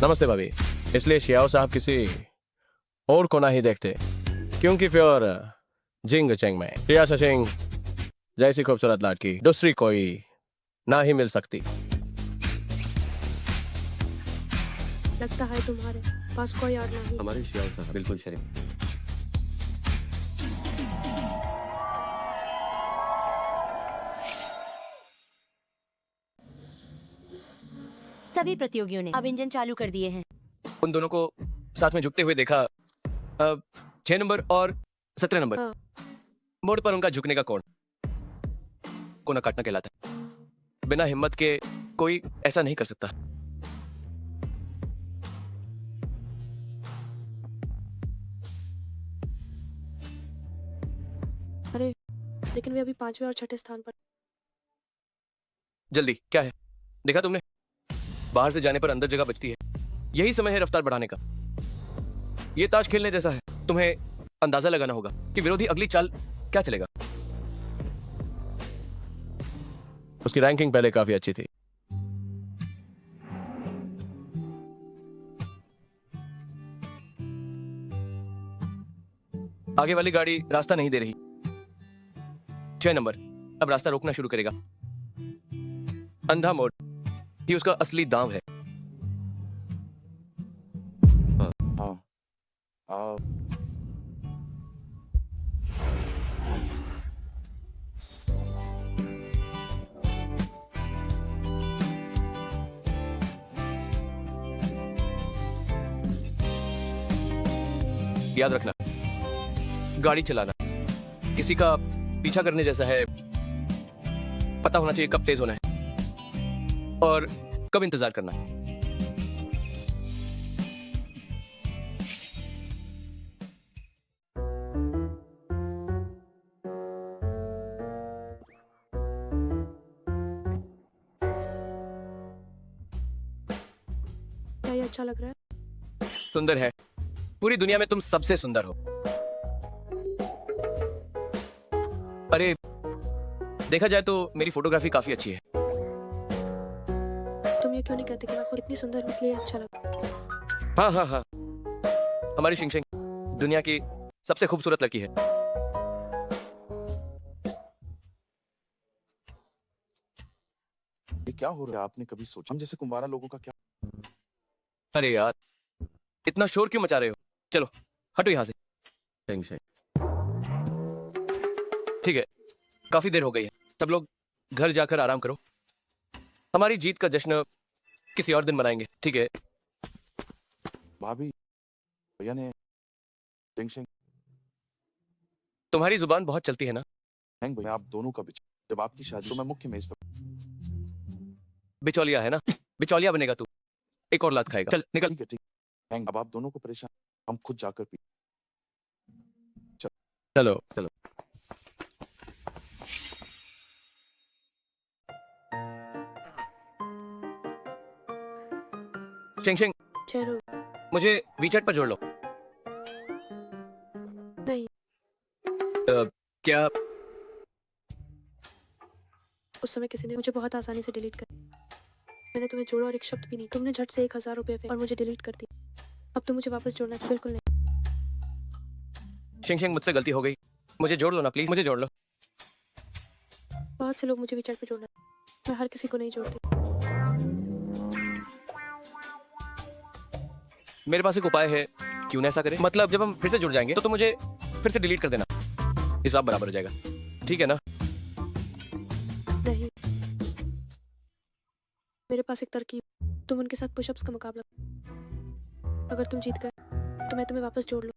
I: नमस्ते भाभी। इसलिए शियाओ साहब किसी और को नहीं देखते, क्योंकि फिर जिंग चेंग में प्रिया शशिंग जैसी खूबसूरत लड़की दूसरी कोई ना ही मिल सकती।
E: लगता है तुम्हारे पास कोई और नहीं।
C: हमारे शियाओ साहब बिल्कुल शरीफ।
F: सभी प्रतियोगियों ने अब इंजन चालू कर दिए हैं।
B: उन दोनों को साथ में झुकते हुए देखा। 6 नंबर और 17 नंबर।
E: हाँ।
B: मोड़ पर उनका झुकने का कोना काटना कहलाता है। बिना हिम्मत के कोई ऐसा नहीं कर सकता।
E: अरे लेकिन वे अभी 5वें और 6ठे स्थान पर।
B: जल्दी क्या है, देखा तुमने? बाहर से जाने पर अंदर जगह बचती है। यही समय है रफ्तार बढ़ाने का। ये ताश खेलने जैसा है। तुम्हें अंदाजा लगाना होगा कि विरोधी अगली चाल क्या चलेगा।
I: उसकी रैंकिंग पहले काफी अच्छी थी।
B: आगे वाली गाड़ी रास्ता नहीं दे रही। 6 नंबर अब रास्ता रोकना शुरू करेगा। अंधा मोड़ ही उसका असली दांव है।
G: हाँ,
B: याद रखना, गाड़ी चलाना किसी का पीछा करने जैसा है। पता होना चाहिए कब तेज होना है और कब इंतजार करना है।
E: क्या ये अच्छा लग रहा है?
B: सुंदर है। पूरी दुनिया में तुम सबसे सुंदर हो। अरे देखा जाए तो मेरी फोटोग्राफी काफी अच्छी है।
E: तुम ये क्यों नहीं कहते कि मैं खुद इतनी सुंदर हूं, इसलिए अच्छा लगा?
B: हाँ हाँ हाँ, हमारी शिंगशिंग दुनिया की सबसे खूबसूरत लड़की है।
G: ये क्या हो रहा है? आपने कभी सोचा हम जैसे कुंवारा लोगों का क्या?
B: अरे यार, इतना शोर क्यों मचा रहे हो? चलो हटो यहाँ से। ठीक है, काफी देर हो गई है। सब लोग घर जाकर आराम करो। हमारी जीत का जश्न किसी और दिन मनाएंगे, ठीक है?
G: भाभी, भैया ने टेंशन।
B: तुम्हारी जुबान बहुत चलती है ना?
G: थैंक भैया, आप दोनों का बिच जब आपकी शादी तो मैं मुख्य मेज पर।
B: बिचौलिया है ना? बिचौलिया बनेगा तू, एक और लात खाएगा। चल निकल।
G: ठीक है, ठीक। थैंक। अब आप दोनों को परेशान, हम खुद जाकर पी।
I: चलो
C: चलो।
B: शिंगशिंग,
E: चलो।
B: मुझे वीचैट पर जोड़ लो।
E: नहीं।
B: क्या
E: उस समय किसी ने मुझे बहुत आसानी से डिलीट कर। मैंने तुम्हें जोड़ा और एक शब्द भी नहीं। तुमने झट से 1000 रुपए और मुझे डिलीट कर दिया। अब तुम मुझे वापस जोड़ना चाहिए। बिल्कुल नहीं।
B: शिंगशिंग, मुझसे गलती हो गई। मुझे जोड़ लो ना प्लीज, मुझे जोड़ लो।
E: बहुत से लोग मुझे वीचैट पे जोड़ना, मैं हर किसी को नहीं जोड़ती।
B: मेरे पास एक उपाय है, क्यों ना ऐसा करें? मतलब जब हम फिर से जुड़ जाएंगे तो तुम मुझे फिर से डिलीट कर देना, हिसाब बराबर हो जाएगा, ठीक है ना?
E: नहीं, मेरे पास एक तरकीब, तुम उनके साथ पुशअप्स का मुकाबला। अगर तुम जीत गए तो मैं तुम्हें वापस जोड़ लूँ।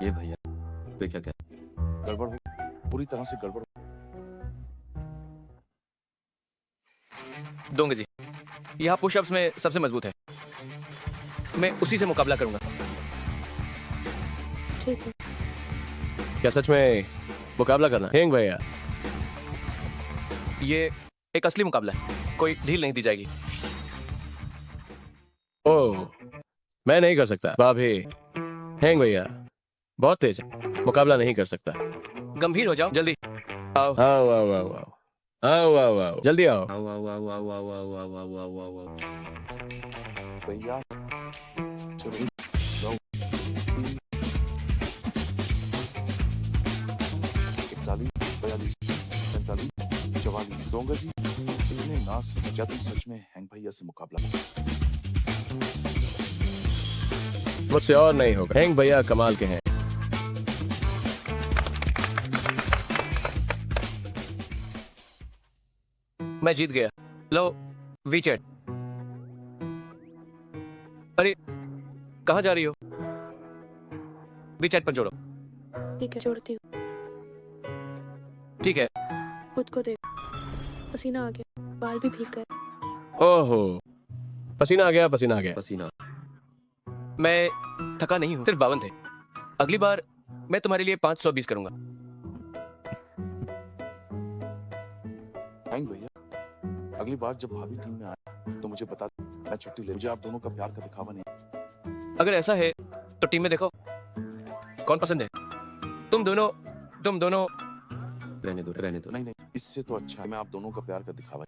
C: ये भैया वे क्या कह
G: गड़बड़ हो, पूरी तरह से गड़बड़ हो।
B: दोंगे जी, यहाँ पुशअप्स में सबसे मजबूत है, मैं उसी से मुकाबला करूंगा।
E: ठीक है।
I: क्या सच में मुकाबला करना है हेंग भैया?
B: ये एक असली मुकाबला है, कोई ढील नहीं दी जाएगी।
I: ओह, मैं नहीं कर सकता भाभी। हेंग भैया बहुत तेज है, मुकाबला नहीं कर सकता।
B: गंभीर हो जाओ, जल्दी आओ।
I: आओ आओ आओ आओ आओ आओ आओ, जल्दी आओ।
C: आओ आओ आओ आओ आओ आओ आओ आओ आओ आओ आओ।
G: भैया चलो जाओ। 41, 42, 45, 44। जोंगा जी इतने ना समझ, क्या तुम सच में हैंग भैया से मुकाबला करोगे?
I: मुझसे और नहीं होगा, हेंग भैया कमाल के हैं।
B: मैं जीत गया। लो वीचैट। अरे कहाँ जा रही हो? वीचैट पर जोड़ो।
E: ठीक है, जोड़ती हूँ।
B: ठीक है।
E: खुद को देख, पसीना आ गया, बाल भी भीग गए।
I: ओहो, पसीना आ गया, पसीना आ गया।
C: पसीना।
B: मैं थका नहीं हूँ, सिर्फ 52 थे। अगली बार मैं तुम्हारे लिए 520 करूंगा।
G: हैंग भैया अगली बार जब भाभी टीम में आए तो मुझे बता दो, मैं छुट्टी ले। मुझे आप दोनों का प्यार का दिखावा नहीं।
B: अगर ऐसा है तो टीम में देखो कौन पसंद है। तुम दोनों
C: रहने दो, रहने दो।
G: नहीं नहीं, इससे तो अच्छा है मैं आप दोनों का प्यार का दिखावा।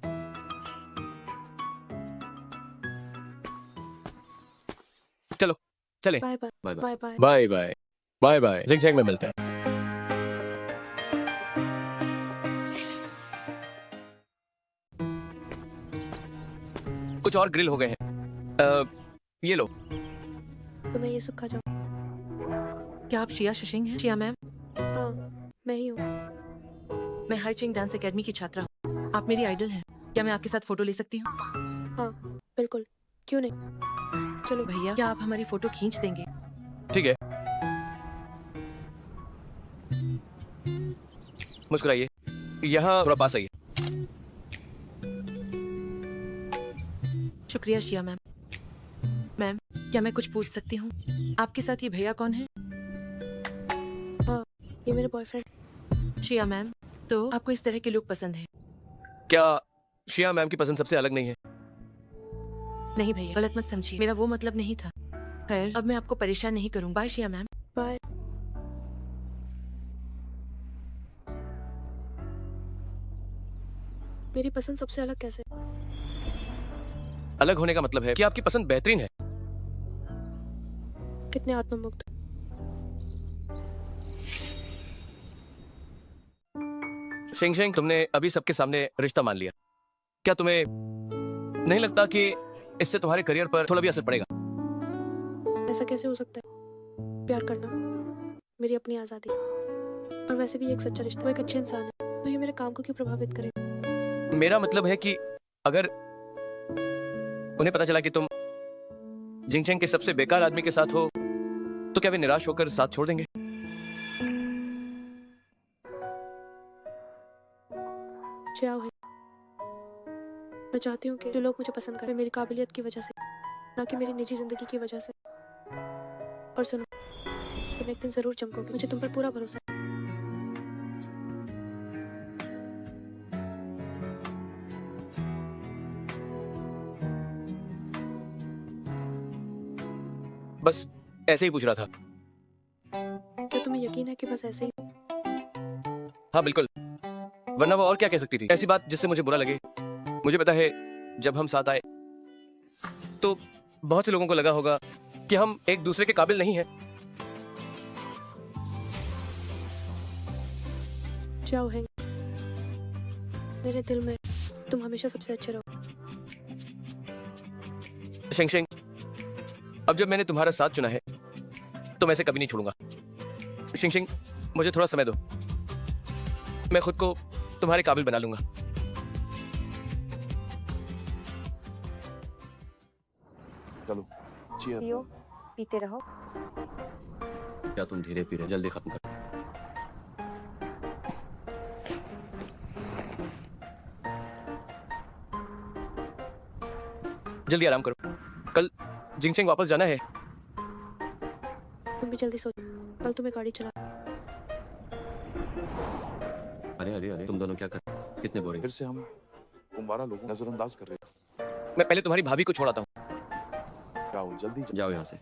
B: चलो चले।
E: Bye bye
C: bye
E: bye bye
I: bye bye bye bye, जिंग चैंग में मिलते हैं।
B: कुछ और ग्रिल हो गए हैं। ये लो।
E: तो मैं ये सब खा जाऊँ?
N: क्या आप शिया शशिंग हैं? शिया मैम,
E: हाँ मैं ही हूँ।
N: मैं हाई चिंग डांस एकेडमी की छात्रा हूँ। आप मेरी आइडल हैं। क्या मैं आपके साथ फोटो ले सकती हूँ?
E: हाँ बिल्कुल, क्यों नहीं। चलो
N: भैया, क्या आप हमारी फोटो खींच देंगे?
B: ठीक है। मुस्कुराइए, यहाँ थोड़ा पास आइए।
N: शुक्रिया शिया मैम। मैम, क्या मैं कुछ पूछ सकती हूँ? आपके साथ ये भैया कौन है?
E: हाँ, ये मेरे बॉयफ्रेंड।
N: शिया मैम, तो आपको इस तरह के लुक पसंद है?
B: क्या शिया मैम की पसंद सबसे अलग नहीं है?
N: नहीं भैया, गलत मत समझिए, मेरा वो मतलब नहीं था। खैर, अब मैं आपको परेशान नहीं करूँ। बाय शिया मैम।
E: बाय। मेरी पसंद सबसे अलग कैसे?
B: अलग होने का मतलब है कि आपकी पसंद बेहतरीन है।
E: कितने आत्ममुक्त।
B: शिंग शिंग, तुमने अभी सबके सामने रिश्ता मान लिया। क्या तुम्हें नहीं लगता कि इससे तुम्हारे करियर पर थोड़ा भी असर पड़ेगा?
E: ऐसा कैसे हो सकता है? प्यार करना मेरी अपनी आजादी, और वैसे भी एक सच्चा रिश्ता, वो एक अच्छे इंसान है, तो ये मेरे काम को क्यों प्रभावित करेगा?
B: मेरा मतलब है कि अगर उन्हें पता चला कि तुम जिंगचेंग के सबसे बेकार आदमी के साथ हो, तो क्या वे निराश होकर साथ छोड़ देंगे?
E: चाव है। मैं चाहती हूँ कि जो लोग मुझे पसंद करें मेरी काबिलियत की वजह से, ना कि मेरी निजी जिंदगी की वजह से। और सुनो, तुम एक दिन जरूर चमकोगे, मुझे तुम पर पूरा भरोसा है।
B: बस ऐसे ही पूछ रहा था।
E: क्या तुम्हें यकीन है कि बस ऐसे ही?
B: हाँ बिल्कुल, वरना वो और क्या कह सकती थी? ऐसी बात जिससे मुझे बुरा लगे। मुझे पता है जब हम साथ आए तो बहुत से लोगों को लगा होगा कि हम एक दूसरे के काबिल नहीं हैं।
E: चाव है, मेरे दिल में तुम हमेशा सबसे अच्छे रहो।
B: शिंग शिंग, अब जब मैंने तुम्हारा साथ चुना है तो मैं इसे कभी नहीं छोड़ूंगा। शिंग शिंग, मुझे थोड़ा समय दो, मैं खुद को तुम्हारे काबिल बना लूंगा।
G: चलो cheers।
H: पियो, पीते रहो।
C: क्या तुम धीरे पी रहे? जल्दी खत्म कर।
B: जल्दी आराम करो, कल जिंगचेंग वापस जाना है।
E: तुम भी जल्दी सो, कल तुम्हें गाड़ी चला।
C: अरे अरे अरे, तुम दोनों क्या कर? कितने बोरिंग।
G: फिर से हम कुंवारा लोगों को नजरअंदाज कर रहे हैं।
B: मैं पहले तुम्हारी भाभी को छोड़ाता हूँ।
G: जाओ जल्दी
C: जाओ यहाँ से,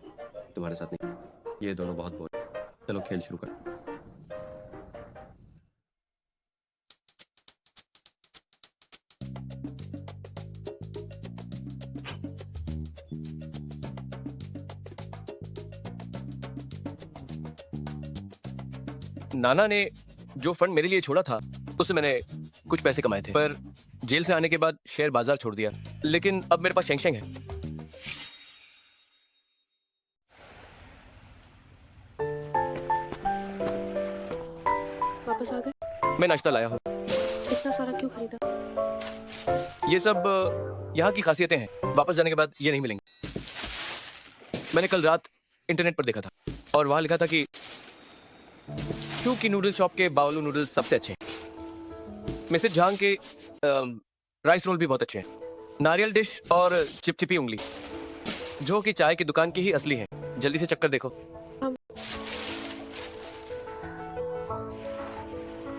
C: तुम्हारे साथ नहीं। ये दोनों बहुत बोर। चलो खेल शुरू कर।
B: नाना ने जो फंड मेरे लिए छोड़ा था उससे मैंने कुछ पैसे कमाए थे, पर जेल से आने के बाद शेयर बाजार छोड़ दिया। लेकिन अब मेरे पास शेंगशेंग है।
E: वापस आ गए?
B: मैं नाश्ता लाया हूँ।
E: इतना सारा क्यों खरीदा?
B: ये सब यहाँ की खासियतें हैं। वापस जाने के बाद ये नहीं मिलेंगे। मैंने कल रात इंटरनेट पर देखा था और वहां लिखा था कि शू की नूडल शॉप के बावलू नूडल सबसे अच्छे हैं। मिसेज झांग के राइस रोल भी बहुत अच्छे हैं। नारियल डिश और चिपचिपी उंगली जो कि चाय की दुकान की ही असली है। जल्दी से चक्कर देखो।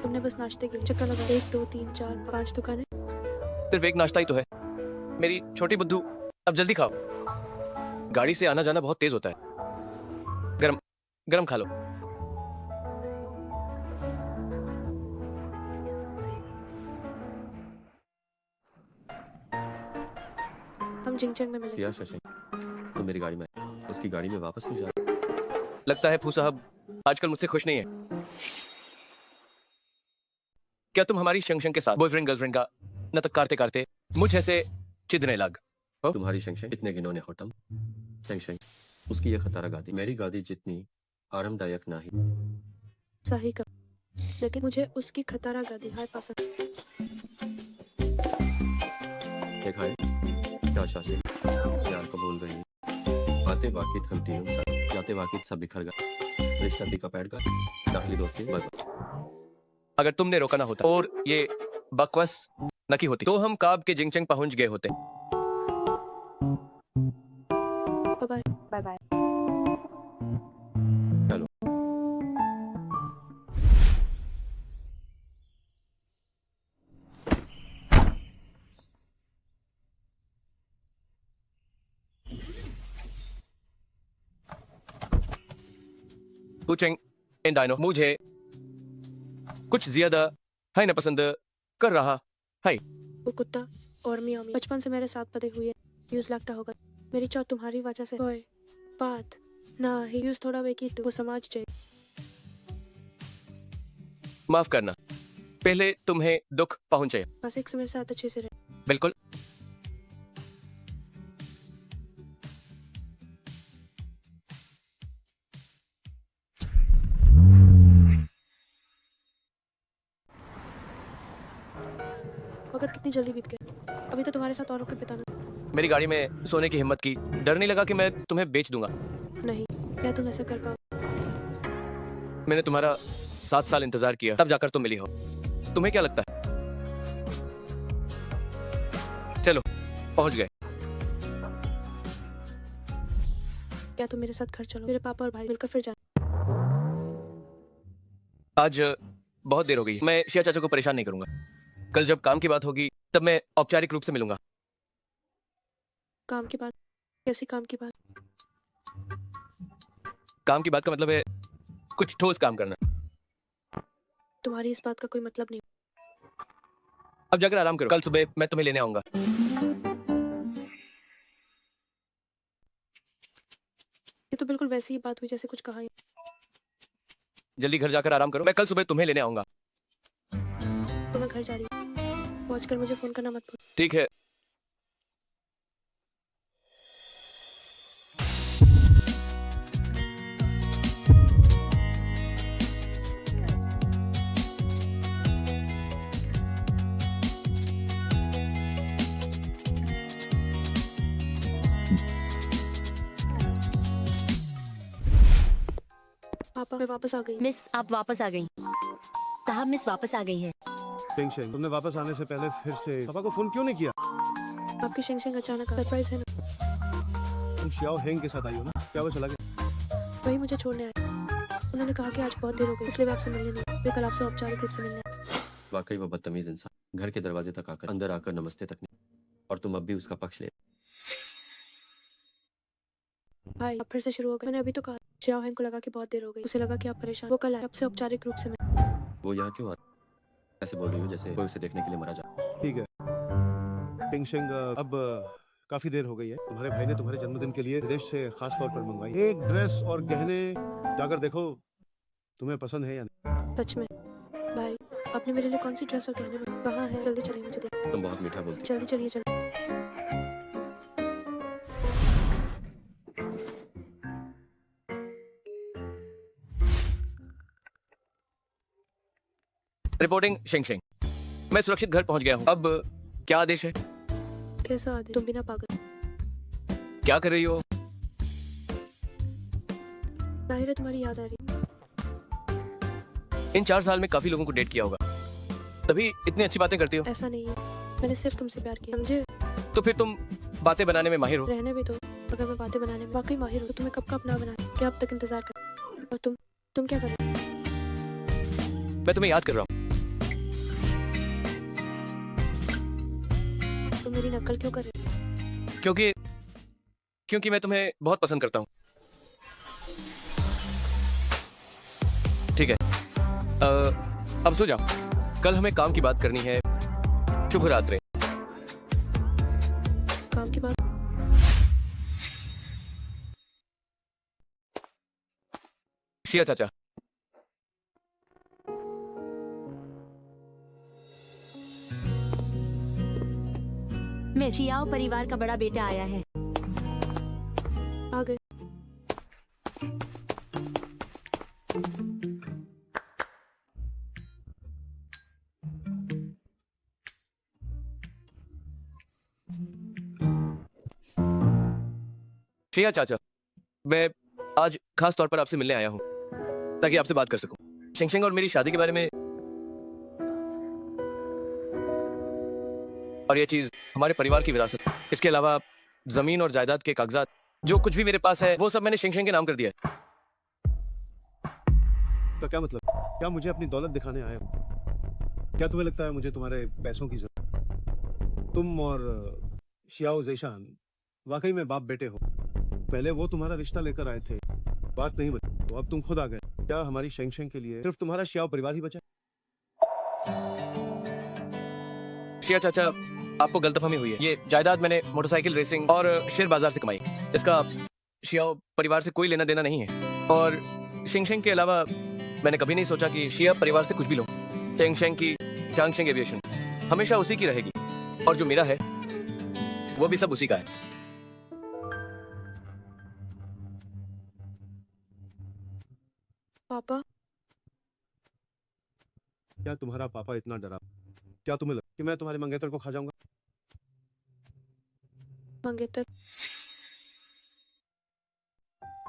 E: तुमने बस नाश्ते के लिए चक्कर लगा 1 2 3 4 5 दुकानें।
B: सिर्फ एक नाश्ता ही तो है मेरी छोटी बुद्धू। अब जल्दी खाओ, गाड़ी से आना जाना बहुत तेज होता है। गरम गरम खा लो।
E: हम जिंगचेंग में मिलेंगे।
C: क्या शशेंग, तुम मेरी गाड़ी में, उसकी गाड़ी में वापस नहीं जा रहे?
B: लगता है फू साहब आजकल मुझसे खुश नहीं है। क्या तुम हमारी शेंगशेंग के साथ बॉयफ्रेंड गर्लफ्रेंड का नाटक करते करते मुझ ऐसे चिदने लग?
C: तुम्हारी शेंगशेंग इतने गिनों ने होटम शेंगशेंग, उसकी ये खतारा गादी मेरी गादी जितनी आरामदायक नहीं।
E: सही का, लेकिन मुझे उसकी खतारा गादी हाय पसंद।
C: देखा है क्या शाशे प्यार को बोल रही है। आते वाकित हम तीनों साथ, जाते वाकित सब बिखर गए। रिश्ता दी का पैड का दाखिली दोस्ती बर्बाद।
B: अगर तुमने रोका ना होता और ये बकवास न की होती तो हम काब के जिंगचेंग पहुंच गए होते।
E: Bye
H: bye bye.
C: चलो
B: कुचेंग इन डायनो मुझे कुछ ज्यादा है न पसंद कर रहा है।
E: वो कुत्ता और मियाँ बचपन से मेरे साथ पले हुए यूज लगता होगा। मेरी चौथ तुम्हारी वजह से होए बात ना ही यूज थोड़ा वे की वो समाज जाए।
B: माफ करना, पहले तुम्हें दुख पहुंचे।
E: बस एक से मेरे साथ अच्छे से रहे।
B: बिल्कुल।
E: वक्त कितनी जल्दी बीत गया। अभी तो तुम्हारे साथ औरों के बिताना।
B: मेरी गाड़ी में सोने की हिम्मत की। डर नहीं लगा कि मैं तुम्हें बेच दूंगा?
E: नहीं, क्या तुम ऐसा कर पाओ?
B: मैंने तुम्हारा 7 साल इंतजार किया, तब जाकर तुम मिली हो। तुम्हें क्या लगता है? चलो पहुंच गए।
E: क्या तुम मेरे साथ घर चलो? मेरे पापा और भाई मिलकर फिर जाना।
B: आज बहुत देर हो गई। मैं शिया चाचा को परेशान नहीं करूंगा। कल जब काम की बात होगी तब मैं औपचारिक रूप से मिलूंगा।
E: काम की बात? कैसी काम की बात?
B: काम की बात का मतलब है कुछ ठोस काम करना।
E: तुम्हारी इस बात का कोई मतलब नहीं।
B: अब जाकर आराम करो, कल सुबह मैं तुम्हें लेने आऊंगा।
E: ये तो बिल्कुल वैसी ही बात हुई जैसे कुछ कहा ही।
B: जल्दी घर जाकर आराम करो, मैं कल सुबह तुम्हें लेने आऊंगा।
E: तो मैं घर जा रही हूँ। पहुंच कर मुझे फोन करना मत भूल।
B: ठीक है।
E: पापा मैं वापस आ गई।
F: मिस आप वापस आ गई। साहब मिस वापस आ गई है।
L: शेंगशेंग, तुमने वापस आने से पहले फिर से पापा को फोन क्यों नहीं किया?
E: आपकी शेंगशेंग अचानक सरप्राइज है ना।
L: तुम शियाओ हेंग के साथ आई हो ना? क्या वो चला गया?
E: वही मुझे छोड़ने आए। उन्होंने कहा कि आज बहुत देर हो गई इसलिए वे आपसे मिलने नहीं आए। वे कल आपसे औपचारिक रूप से मिलने आए।
C: वाकई वो बदतमीज इंसान, घर के दरवाजे तक आकर अंदर आकर नमस्ते तक नहीं, और तुम अब भी उसका पक्ष ले।
E: भाई आप फिर से शुरू हो गए। मैंने अभी तो कहा शियाओ हेंग को लगा कि बहुत देर हो गई। उसे लगा कि आप परेशान। वो कल आए आपसे औपचारिक रूप से मिलने।
C: वो यहाँ क्यों आता? ऐसे बोल रही हो जैसे कोई उसे देखने के लिए मरा जा।
L: ठीक है शेंगशेंग, अब काफी देर हो गई है। तुम्हारे भाई ने तुम्हारे जन्मदिन के लिए विदेश से खास तौर पर मंगवाई एक ड्रेस और गहने। जाकर देखो तुम्हें पसंद है या नहीं।
E: सच में भाई आपने मेरे लिए कौन सी ड्रेस और गहने कहाँ है? जल्दी चलिए मुझे दे।
C: तुम बहुत मीठा बोलती।
E: जल्दी चलिए चलिए।
B: रिपोर्टिंग शेंगशेंग, मैं सुरक्षित घर पहुंच गया हूं। अब क्या आदेश है?
E: कैसा आदेश? तुम बिना पागल।
B: क्या कर रही हो?
E: जाहिर है तुम्हारी याद आ रही।
B: इन 4 साल में काफी लोगों को डेट किया होगा, तभी इतनी अच्छी बातें करती हो।
E: ऐसा नहीं है, मैंने सिर्फ तुमसे प्यार किया, समझे?
B: तो फिर तुम बातें बनाने में माहिर हो।
E: रहने भी दो। अगर मैं बातें बनाने में वाकई माहिर हूँ तो तुम्हें कब का अपना बना? क्या अब तक इंतजार कर? और तुम क्या कर रहे हो?
B: मैं तुम्हें याद कर रहा हूँ।
E: तुम मेरी नकल क्यों कर रहे हो?
B: क्योंकि मैं तुम्हें बहुत पसंद करता हूँ। ठीक है, अब सो जाओ। कल हमें काम की बात करनी है। शुभ रात्रि।
E: काम की बात?
B: शिया चाचा,
F: मैं शियाओ परिवार का बड़ा बेटा आया है।
E: आ गए।
B: शिया चाचा, मैं आज खास तौर पर आपसे मिलने आया हूँ ताकि आपसे बात कर सकूं। शेंगशेंग और मेरी शादी के बारे में, और ये चीज हमारे परिवार की विरासत। इसके अलावा जमीन और जायदाद के कागजात, जो कुछ भी मेरे पास है वो सब मैंने शेंगशेंग के नाम कर दिया है।
L: तो क्या मतलब? क्या मुझे अपनी दौलत दिखाने आए हो? क्या तुम्हें लगता है मुझे तुम्हारे पैसों की जरूरत? तुम और शियाओ ज़ेशान वाकई में बाप बेटे हो। पहले वो तुम्हारा रिश्ता लेकर आए थे, बात नहीं बनी, तो अब तुम खुद आ गए। क्या हमारी शेंगशेंग के लिए सिर्फ तुम्हारा शियाओ परिवार ही बचा?
B: शिया चाचा, आपको गलतफहमी हुई है। ये जायदाद मैंने मोटरसाइकिल रेसिंग और शेयर बाजार से कमाई। इसका शियाओ परिवार से कोई लेना देना नहीं है। और शेंगशेंग के अलावा मैंने कभी नहीं सोचा कि शिया परिवार से कुछ भी लूं। शेंगशेंग की चांगशेंग एविएशन हमेशा उसी की रहेगी, और जो मेरा है वो भी सब उसी का है।
E: पापा,
L: क्या तुम्हारा पापा इतना डरा? क्या तुम्हें लगा कि मैं तुम्हारे मंगेतर को खा जाऊंगा?
E: मंगेतर?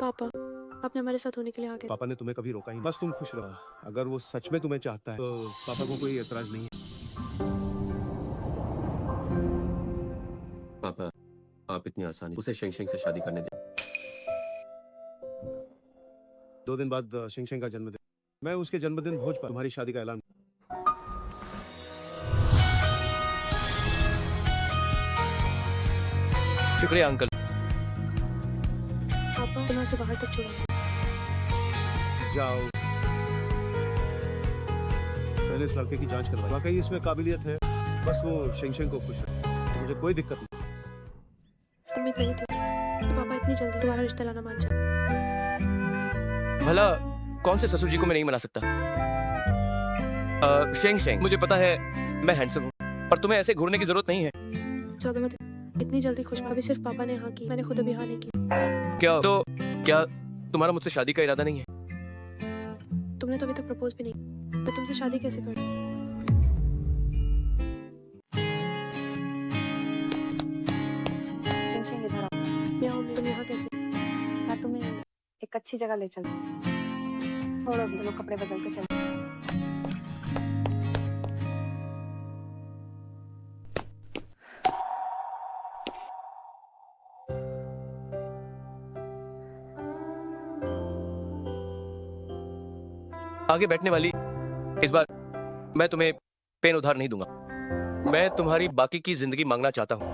E: पापा, आपने हमारे साथ होने के लिए आ गए।
L: पापा ने तुम्हें कभी रोका ही नहीं। बस तुम खुश रहो। अगर वो सच में तुम्हें चाहता है तो पापा को कोई एतराज नहीं है।
C: पापा, आप इतनी आसानी उसे शेंगशेंग से शादी करने दें।
L: 2 दिन बाद शेंगशेंग का जन्मदिन, मैं उसके जन्मदिन भोज पर तुम्हारी शादी का ऐलान।
B: शुक्रिया अंकल।
E: पापा, तुम्हें उसे बाहर तक छोड़ा।
L: जाओ, पहले इस लड़के की जांच करवाओ। वाकई इसमें काबिलियत है, बस वो शेंगशेंग को खुश रखे। मुझे कोई दिक्कत नहीं।
E: उम्मीद नहीं थी कि पापा इतनी जल्दी तुम्हारा रिश्ता लाना मान जाए।
B: भला कौन से ससुर जी को मैं नहीं मना सकता? शेंगशेंग, मुझे पता है मैं हैंडसम हूँ, पर तुम्हें ऐसे घूरने की जरूरत नहीं है।
E: चलो मत, इतनी जल्दी खुश। अभी सिर्फ पापा ने हाँ की, मैंने खुद अभी हाँ नहीं की।
B: क्या तुम्हारा मुझसे शादी का इरादा नहीं है?
E: तुमने तो अभी तक प्रपोज भी नहीं। मैं तुमसे शादी कैसे करूं?
H: शेंगशेंग इधर आओ।
E: मैं आऊं, तुम यहाँ कैसे?
H: मैं तुम्हें एक अच्छी जगह ले चलती हूँ। छोड़ो भी, चलो कपड़े बदल के चलते।
B: आगे बैठने वाली, इस बार मैं तुम्हें पेन उधार नहीं दूंगा। मैं तुम्हारी बाकी की जिंदगी मांगना चाहता हूं।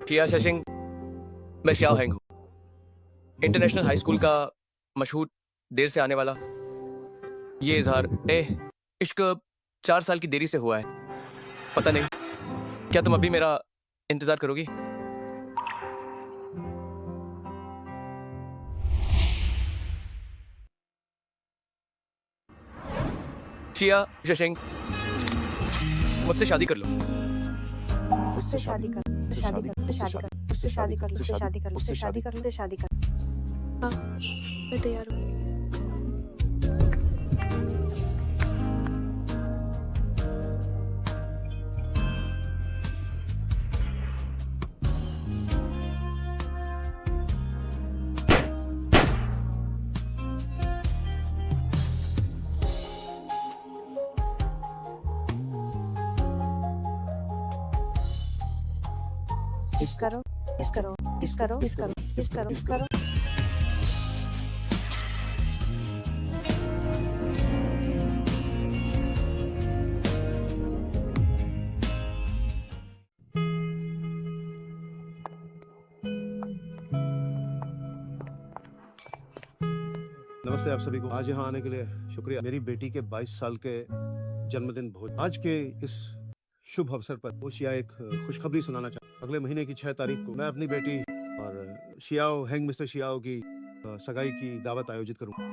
B: शिया शशिंग, मैं श्याओ हैंग हूं। इंटरनेशनल हाई स्कूल का मशहूर देर से आने वाला ये इजहार इश्क 4 साल की देरी से हुआ है। पता नहीं, क्या तुम अभी मेरा इंतजार करोगी? शिया शशिंग, मुझसे शादी कर लो।
H: उससे शादी कर, उससे शादी कर, उससे शादी कर, उससे शादी कर, उससे शादी कर, उससे शादी कर, उससे शादी कर।
E: हाँ, मैं तैयार हूँ।
H: इस करो, इस करो, इस करो, इस करो, इस करो, इस करो।
L: नमस्ते आप सभी को। आज यहाँ आने के लिए शुक्रिया। मेरी बेटी के 22 साल के जन्मदिन भोज, आज के इस शुभ अवसर पर वो शिया एक खुशखबरी सुनाना चाहता हूँ। अगले महीने की 6 तारीख को मैं अपनी बेटी और शियाओ हैंग मिस्टर शियाओ की सगाई की दावत आयोजित करूंगा।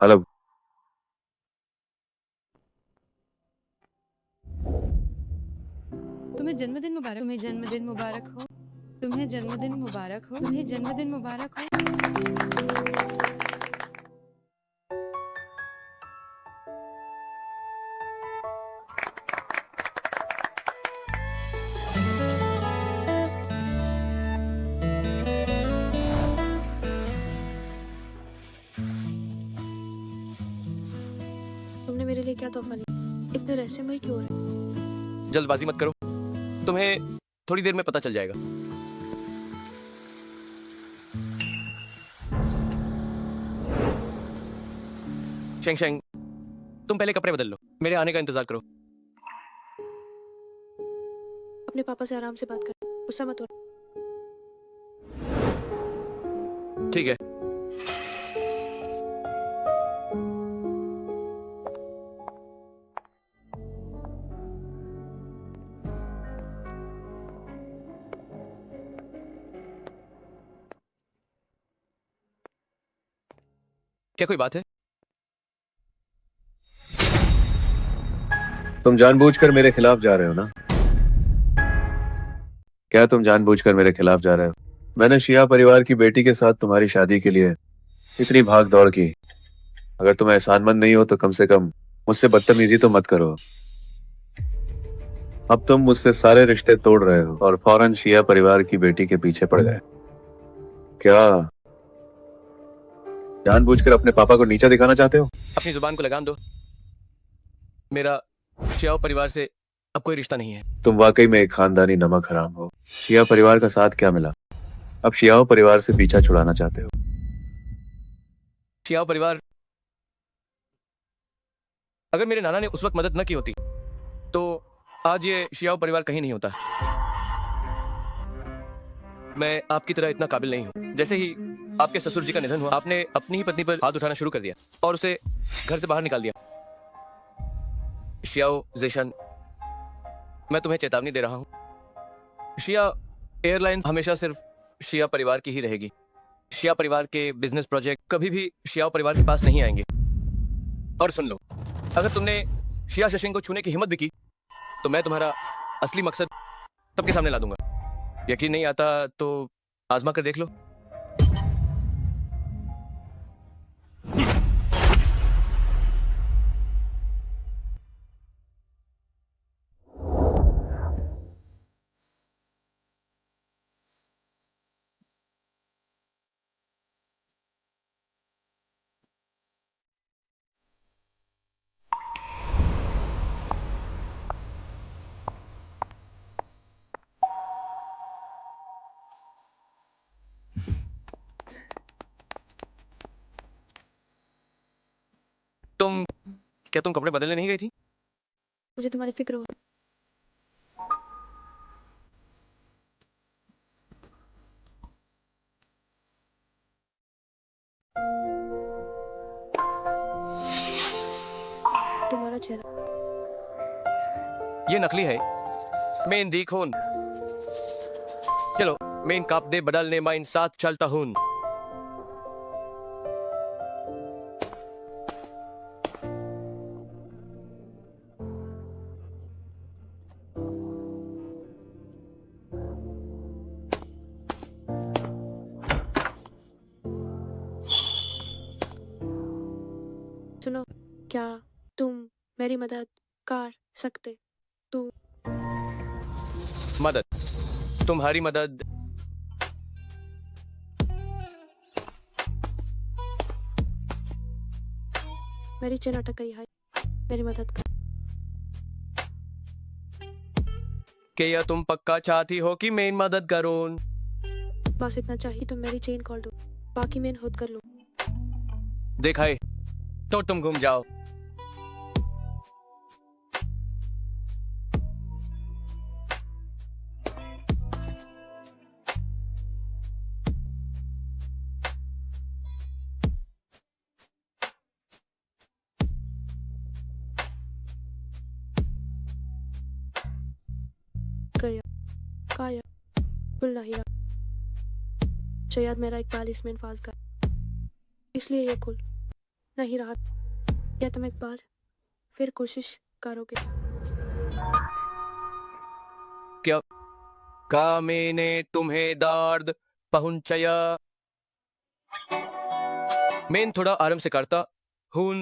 J: हेलो।
D: तुम्हें जन्मदिन मुबारक, तुम्हें जन्मदिन मुबारक हो, तुम्हें जन्मदिन मुबारक हो, तुम्हें जन्मदिन मुबारक हो।
E: तुमने मेरे लिए क्या तोहफा लिया? इतने रहस्यमय क्यों रहे?
B: जल्दबाजी मत करो, तुम्हें थोड़ी देर में पता चल जाएगा। शेंग शेंग, तुम पहले कपड़े बदल लो, मेरे आने का इंतजार करो।
E: अपने पापा से आराम से बात कर, गुस्सा मत हो।
B: ठीक है। क्या कोई बात है?
J: तुम जानबूझकर मेरे खिलाफ जा रहे हो ना? क्या तुम जानबूझकर मेरे खिलाफ जा रहे हो? मैंने शिया परिवार की बेटी के साथ तुम्हारी शादी के लिए इतनी भाग दौड़ की। अगर तुम एहसानमंद नहीं हो तो कम से कम मुझसे बदतमीजी तो मत करो। अब तुम मुझसे सारे रिश्ते तोड़ रहे हो और फौरन शिया परिवार की बेटी के पीछे पड़ गए। क्या जानबूझकर अपने पापा को नीचा दिखाना चाहते हो?
B: अपनी जुबान को लगाम दो। मेरा शियाओ परिवार से अब कोई रिश्ता नहीं है।
J: तुम वाकई में एक खानदानी नमक हराम हो। शिया परिवार का साथ क्या मिला? अब शियाओ परिवार से पीछा छुड़ाना चाहते हो।
B: शियाओ परिवार, अगर मेरे नाना ने उस वक्त मदद न की होती तो आज ये शियाओ परिवार कहीं नहीं होता। मैं आपकी तरह इतना काबिल नहीं हूं। जैसे ही आपके ससुर जी का निधन हुआ, आपने अपनी ही पत्नी पर हाथ उठाना शुरू कर दिया और उसे घर से बाहर निकाल दिया। शियाओ जेशन, मैं तुम्हें चेतावनी दे रहा हूं। शिया एयरलाइंस हमेशा सिर्फ शिया परिवार की ही रहेगी। शिया परिवार के बिजनेस प्रोजेक्ट कभी भी शियाओ परिवार के पास नहीं आएंगे। और सुन लो, अगर तुमने शिया शशिंग को छूने की हिम्मत भी की तो मैं तुम्हारा असली मकसद सबके सामने ला दूंगा। यकीन नहीं आता तो आजमा कर देख लो। क्या तुम कपड़े बदलने नहीं गई थी?
E: मुझे तुम्हारी फिक्र हो। तुम्हारा चेहरा
B: ये नकली है। मैं देखून। चलो मैं काप दे बदलने में साथ चलता हूँ।
E: सुनो, क्या तुम मेरी मदद कर सकते?
B: मदद? तुम्हारी मदद?
E: मेरी चेन अटक गई है, मेरी मदद कर।
B: क्या तुम पक्का चाहती हो कि मैं मदद करूं?
E: बस इतना चाहिए, तुम मेरी चेन खोल दो, बाकी मैं खुद कर लूँ।
B: देखा है तो तुम घूम जाओ।
E: गया, काया, खुल नहीं रहा। शायद मेरा एक पालिसमैन फंस गया, इसलिए ये खुल नहीं रहा। क्या तुम एक बार फिर कोशिश करोगे?
B: क्या मैंने तुम्हें दर्द पहुंचाया? मैं थोड़ा आराम से करता हूँ।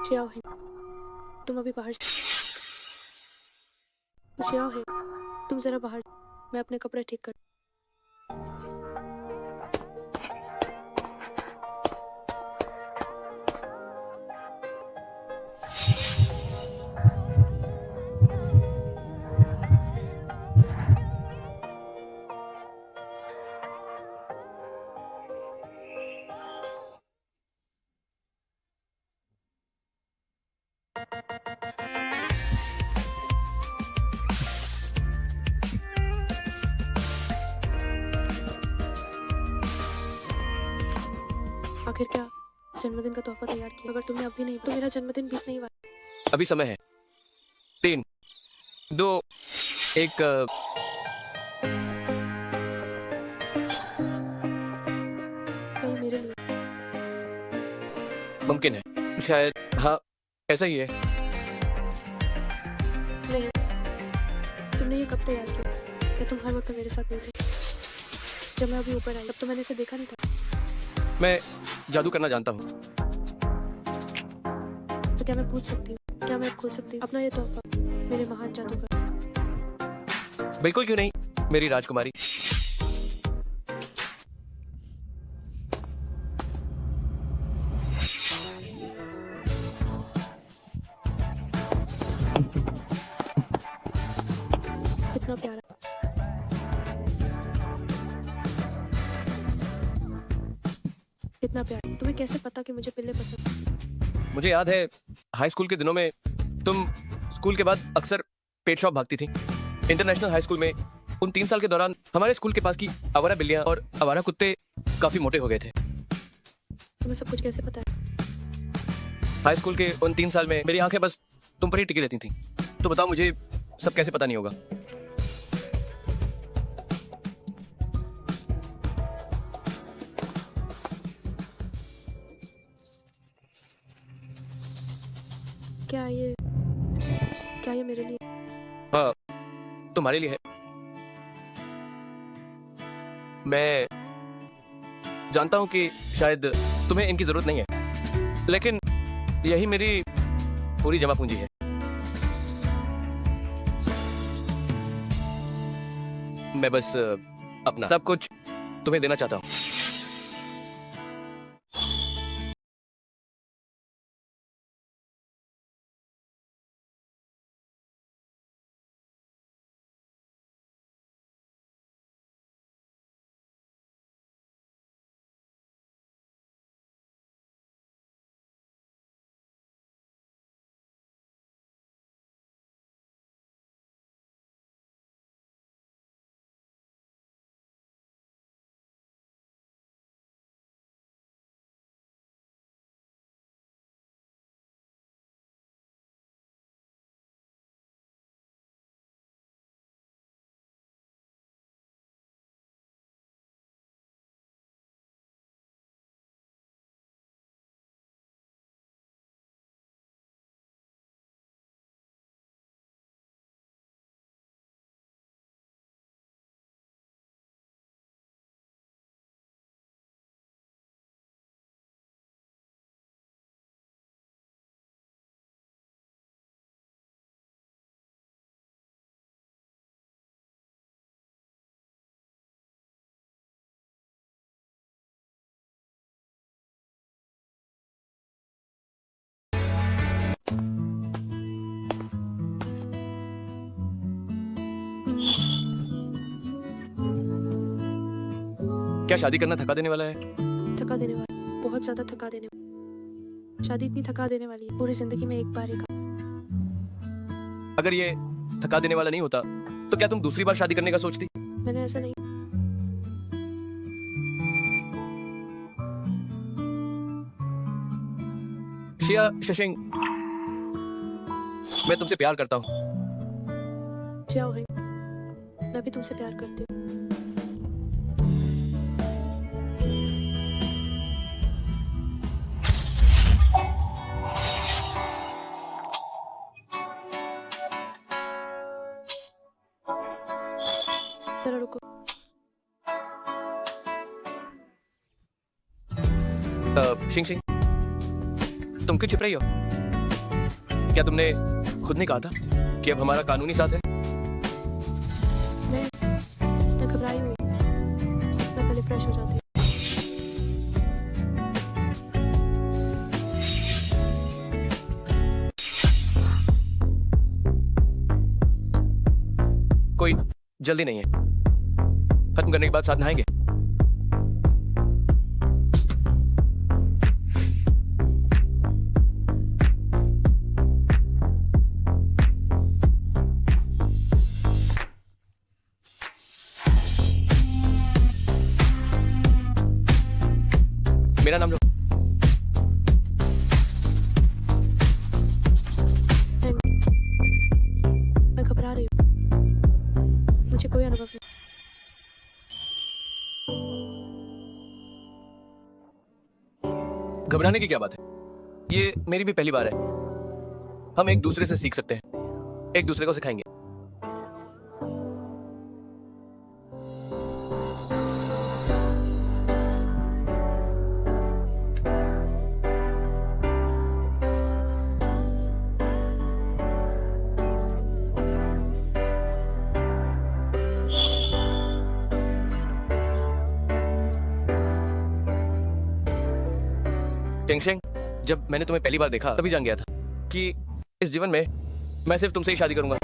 E: श्याओ है, तुम अभी बाहर। श्याओ है, तुम जरा बाहर, मैं अपने कपड़े ठीक कर। आखिर क्या जन्मदिन का तोहफा तैयार किया? अगर तुमने अभी नहीं तो मेरा जन्मदिन बीत नहीं हुआ।
B: अभी समय है। 3, 2, 1।
E: नहीं, मेरे लिए
B: मुमकिन है, शायद। हाँ, ऐसा ही है।
E: नहीं, तुमने ये कब तैयार किया? क्या तुम हर वक्त मेरे साथ नहीं थे? जब मैं अभी ऊपर आई तब तो मैंने इसे देखा नहीं था।
B: मैं जादू करना जानता हूँ।
E: तो क्या मैं पूछ सकती हूँ, क्या मैं खोल सकती हूँ अपना ये तोहफा मेरे महान जादूगर?
B: बिल्कुल क्यों नहीं, मेरी राजकुमारी।
E: कितना प्यारा, कितना प्यारा। तुम्हें कैसे पता कि मुझे पिल्ले पसंद?
B: मुझे याद है हाई स्कूल के दिनों में तुम स्कूल के बाद अक्सर पेट शॉप भागती थी। इंटरनेशनल हाई स्कूल में उन 3 साल के दौरान हमारे स्कूल के पास की आवारा बिल्लियां और आवारा कुत्ते काफी मोटे हो गए थे।
E: तुम्हें सब कुछ कैसे पता है?
B: हाई स्कूल के उन 3 साल में मेरी आंखें बस तुम पर ही टिकी रहती थी। तो बताओ मुझे सब कैसे पता नहीं होगा?
E: क्या ये मेरे लिए?
B: हाँ, तुम्हारे लिए है। मैं जानता हूं कि शायद तुम्हें इनकी जरूरत नहीं है, लेकिन यही मेरी पूरी जमा पूंजी है। मैं बस अपना सब कुछ तुम्हें देना चाहता हूं। क्या शादी करना थका देने वाला है?
E: थका देने वाला, बहुत ज्यादा थका देने वाला। शादी इतनी थका देने वाली है, पूरी जिंदगी में एक बार ही।
B: अगर ये थका देने वाला नहीं होता तो क्या तुम दूसरी बार शादी करने का सोचती?
E: मैंने ऐसा नहीं।
B: शिया शशिंग, मैं तुमसे प्यार करता हूँ।
E: जाओ है, मैं भी तुमसे प्यार करती हूँ। जरा रुको।
B: शिंग शिंग, तुम क्यों छिप रही हो? क्या तुमने खुद नहीं कहा था कि अब हमारा कानूनी साथ है?
E: मैं घबराई हुई, मैं पहले फ्रेश हो जाती हूँ।
B: कोई जल्दी नहीं है, खत्म करने के बाद साथ नहाएंगे। मेरा नाम लो।
E: मैं घबरा रही हूँ, मुझे कोई अनुभव नहीं।
B: घबराने की क्या बात है? ये मेरी भी पहली बार है। हम एक दूसरे से सीख सकते हैं, एक दूसरे को सिखाएंगे। टेंगशेंग, जब मैंने तुम्हें पहली बार देखा तभी जान गया था कि इस जीवन में मैं सिर्फ तुमसे ही शादी करूंगा।